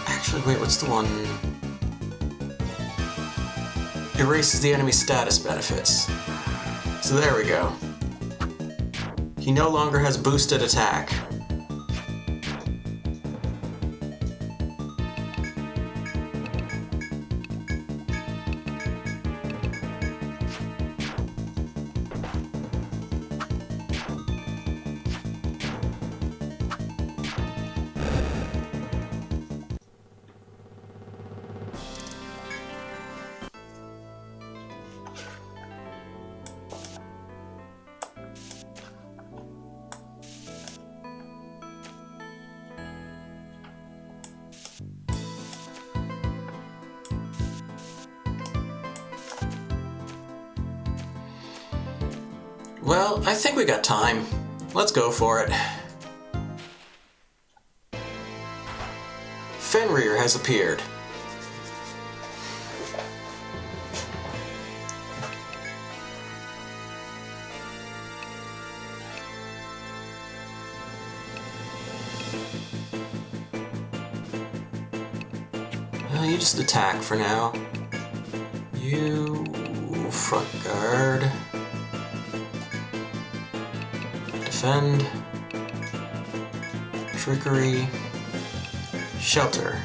Actually, wait, what's the one? erases the enemy status benefits. So there we go. He no longer has boosted attack. Well, I think we got time. Let's go for it. Fenrir has appeared. Well, you just attack for now. You front guard. Defend, trickery, shelter.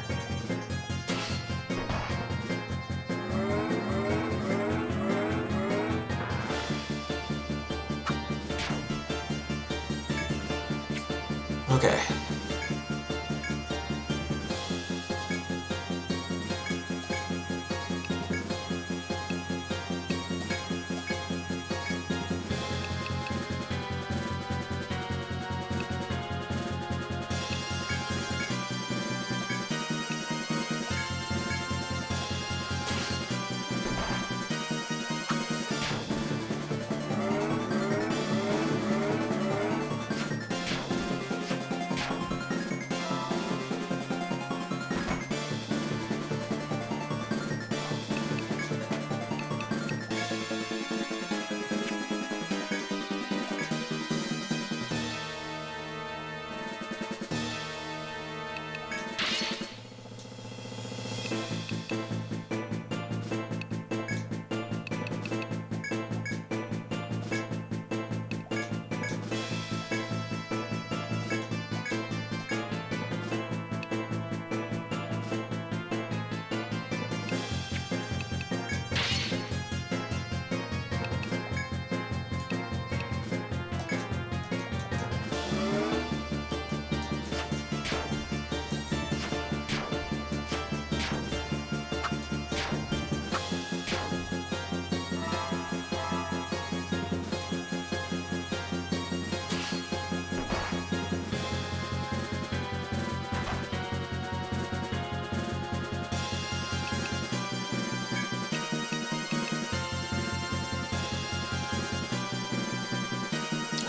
Okay.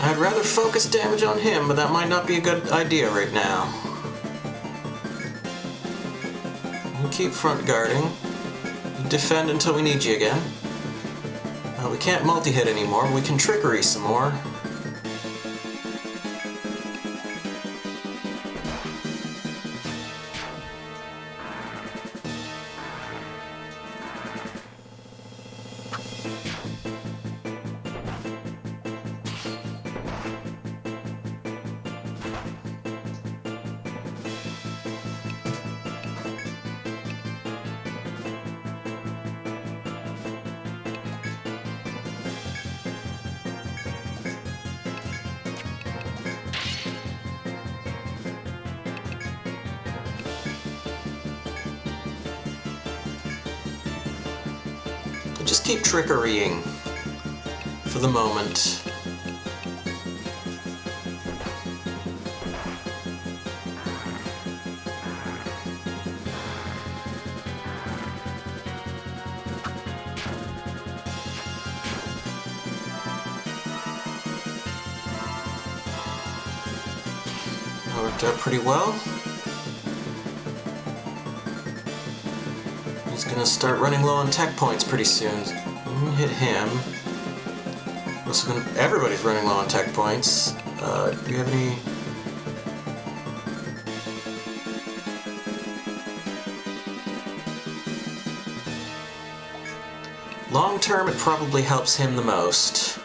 I'd rather focus damage on him, but that might not be a good idea right now. We'll keep front guarding. Defend until we need you again. We can't multi-hit anymore, we can trickery some more. Just keep trickerying for the moment. That worked out pretty well. He's gonna start running low on tech points pretty soon. Hit him. Everybody's running low on tech points. Do you have any? long term, it probably helps him the most.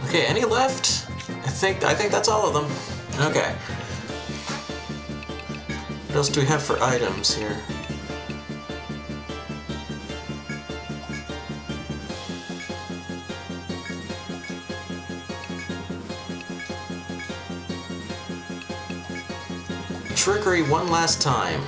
Okay, any left? I think that's all of them. Okay. What else do we have for items here? Trickery one last time.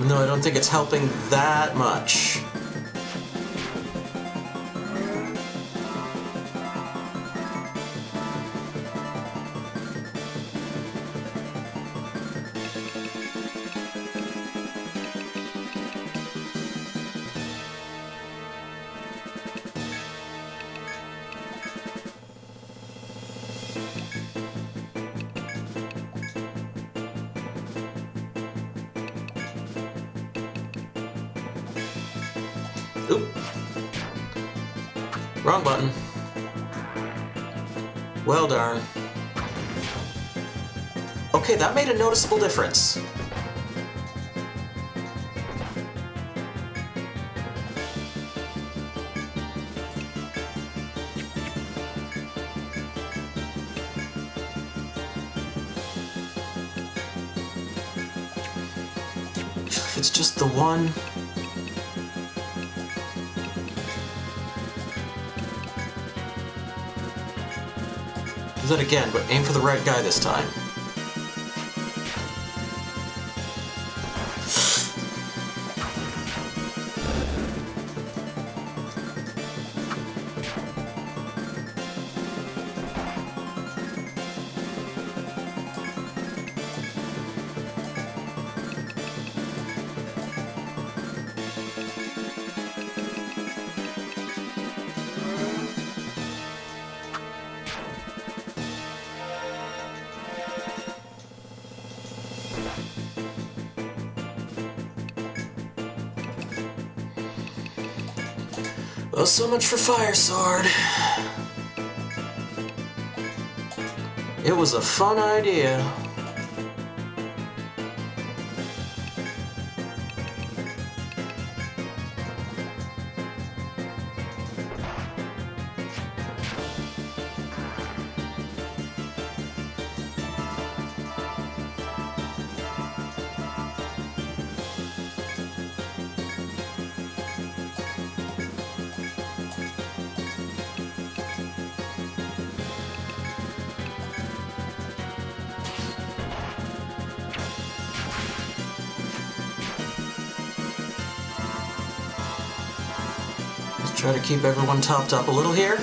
No, I don't think it's helping that much. Oop. Wrong button. Well darn. Okay, that made a noticeable difference. If it's just the one... Do that again, but aim for the right guy this time. Well, so much for Fire Sword. It was a fun idea. Try to keep everyone topped up a little here.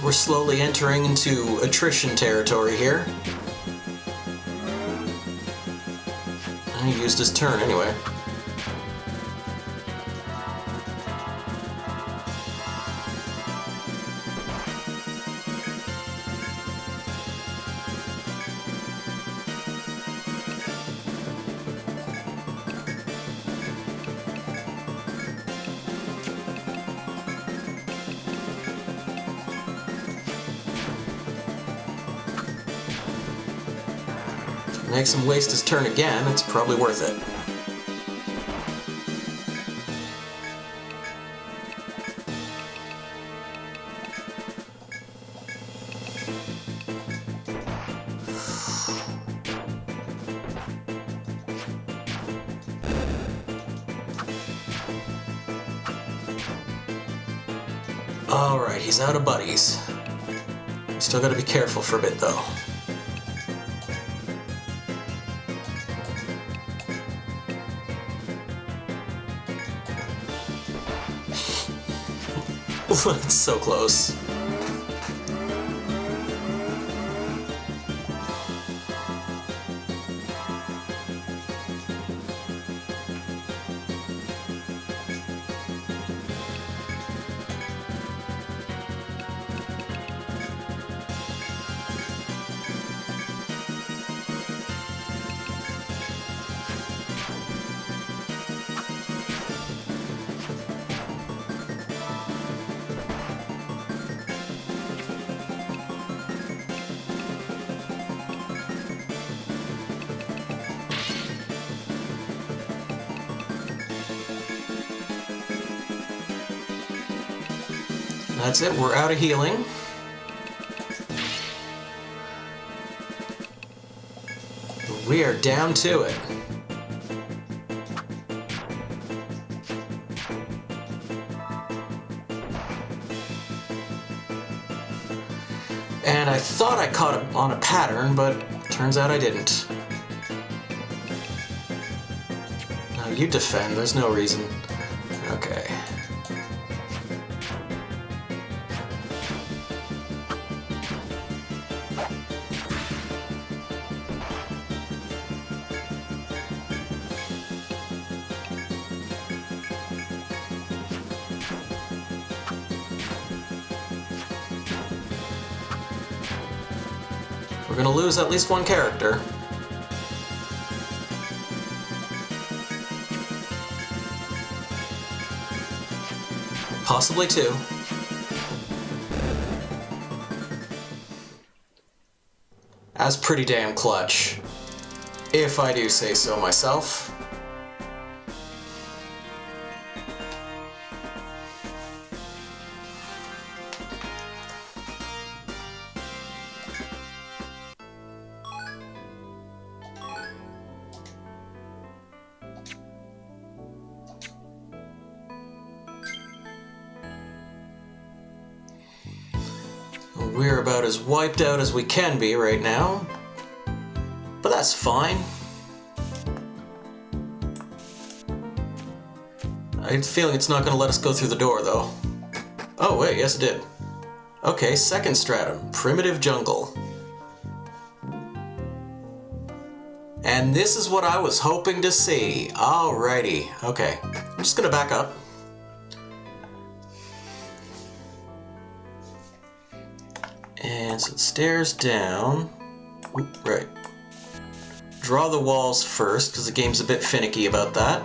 We're slowly entering into attrition territory here. He used his turn anyway. makes him waste his turn again, it's probably worth it. Alright, he's out of buddies. Still gotta be careful for a bit though. It's so close. That's it, we're out of healing. We are down to it. And I thought I caught on a pattern, but turns out I didn't. Now you defend, there's no reason. Okay. We're gonna lose at least one character. Possibly two. That's pretty damn clutch, if I do say so myself. We're about as wiped out as we can be right now, but that's fine. I have a feeling it's not going to let us go through the door, though. Oh, wait, yes it did. Okay, second stratum, primitive jungle. And this is what I was hoping to see. Alrighty, okay. I'm just going to back up. And so the stairs down. Oop, right. Draw the walls first, because the game's a bit finicky about that.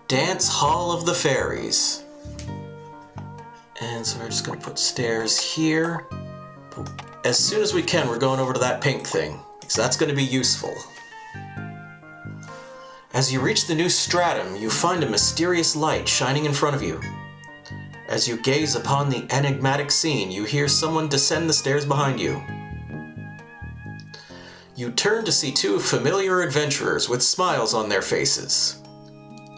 Dance Hall of the Fairies. And so we're just going to put stairs here. As soon as we can, we're going over to that pink thing, because that's going to be useful. As you reach the new stratum, you find a mysterious light shining in front of you. As you gaze upon the enigmatic scene, you hear someone descend the stairs behind you. You turn to see two familiar adventurers with smiles on their faces.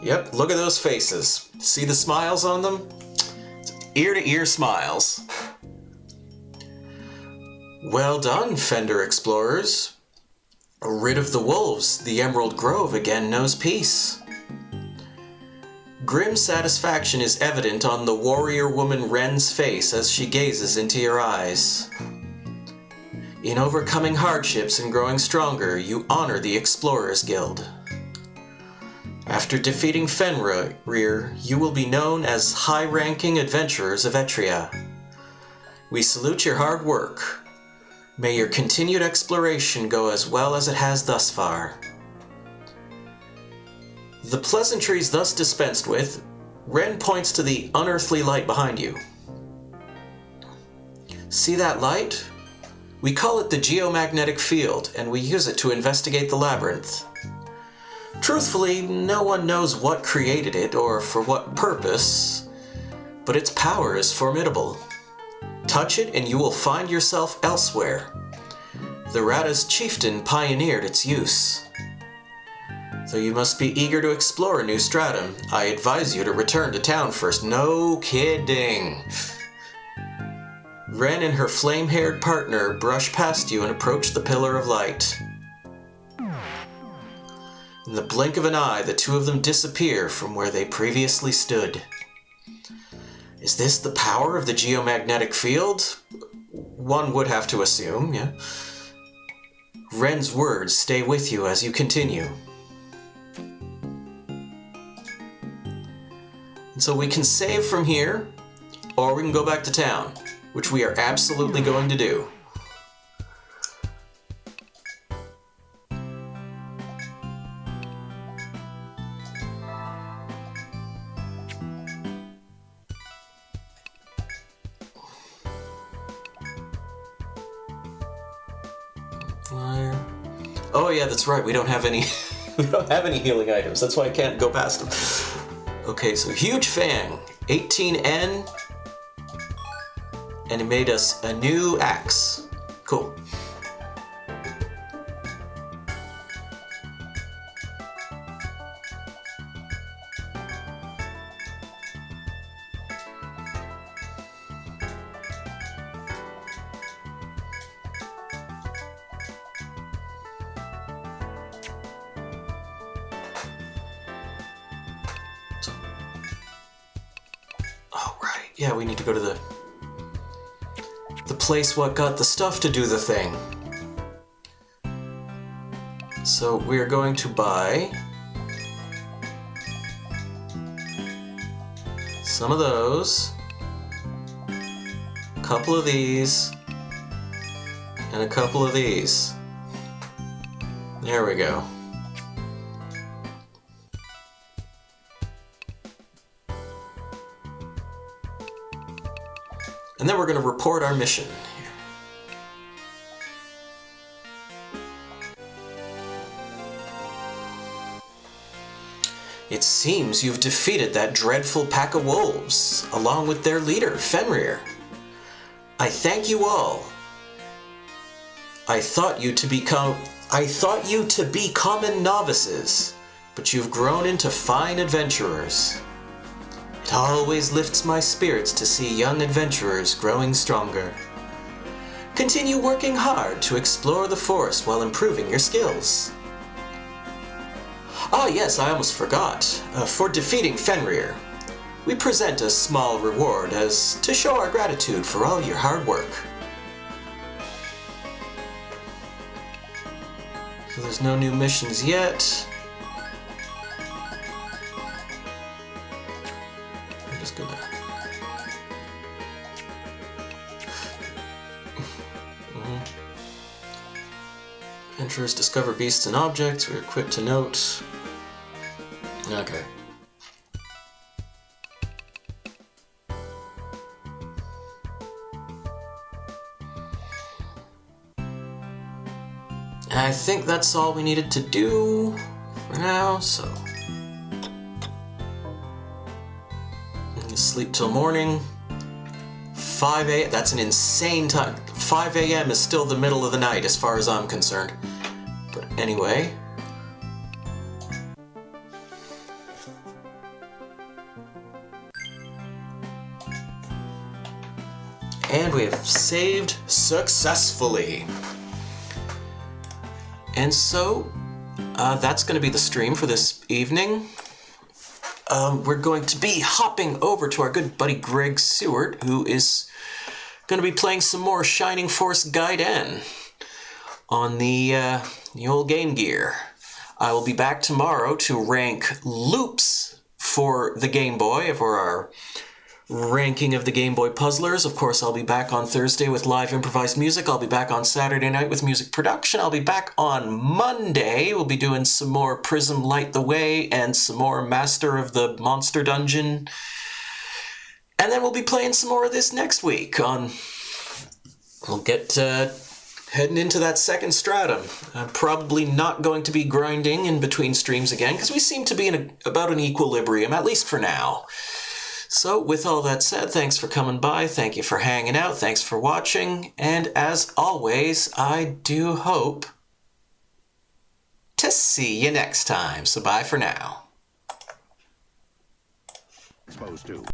Yep, look at those faces. See the smiles on them? Ear-to-ear smiles. Well done, Fender Explorers. Rid of the wolves, the Emerald Grove again knows peace. Grim satisfaction is evident on the warrior woman Wren's face as she gazes into your eyes. In overcoming hardships and growing stronger, you honor the Explorers Guild. After defeating Fenrir, you will be known as high-ranking adventurers of Etria. We salute your hard work. May your continued exploration go as well as it has thus far. The pleasantries thus dispensed with, Ren points to the unearthly light behind you. See that light? We call it the geomagnetic field, and we use it to investigate the labyrinth. Truthfully, no one knows what created it or for what purpose, but its power is formidable. Touch it and you will find yourself elsewhere. The Rada's chieftain pioneered its use. Though you must be eager to explore a new stratum, I advise you to return to town first. No kidding! Ren and her flame-haired partner brush past you and approach the pillar of light. In the blink of an eye, the two of them disappear from where they previously stood. Is this the power of the geomagnetic field? One would have to assume, yeah. Ren's words stay with you as you continue. And so we can save from here, or we can go back to town, which we are absolutely going to do. Oh yeah, that's right. We don't have any. We don't have any healing items. That's why I can't go past them. Okay, so huge fang, 18N, and it made us a new axe. Cool. Yeah, we need to go to the place what got the stuff to do the thing. So we're going to buy some of those, a couple of these, and a couple of these. There we go. And then we're going to report our mission. It seems you've defeated that dreadful pack of wolves, along with their leader, Fenrir. I thank you all. I thought you to be common novices, but you've grown into fine adventurers. It always lifts my spirits to see young adventurers growing stronger. Continue working hard to explore the forest while improving your skills. Ah yes, I almost forgot. For defeating Fenrir, we present a small reward as to show our gratitude for all your hard work. So there's no new missions yet. Adventurers discover beasts and objects. We're equipped to note. Okay. I think that's all we needed to do for now, so. I'm gonna sleep till morning. 5 a.m. That's an insane time. 5 a.m. is still the middle of the night as far as I'm concerned. But anyway. And we have saved successfully. And so, that's going to be the stream for this evening. We're going to be hopping over to our good buddy Greg Seward, who is going to be playing some more Shining Force Gaiden on the old Game Gear. I will be back tomorrow to rank loops for the Game Boy, for our ranking of the Game Boy Puzzlers. Of course, I'll be back on Thursday with live improvised music. I'll be back on Saturday night with music production. I'll be back on Monday. We'll be doing some more Prism Light the Way and some more Master of the Monster Dungeon. And then we'll be playing some more of this next week. We'll get heading into that second stratum. I'm probably not going to be grinding in between streams again because we seem to be in about an equilibrium, at least for now. So with all that said, thanks for coming by, thank you for hanging out, thanks for watching, and as always, I do hope to see you next time. So bye for now.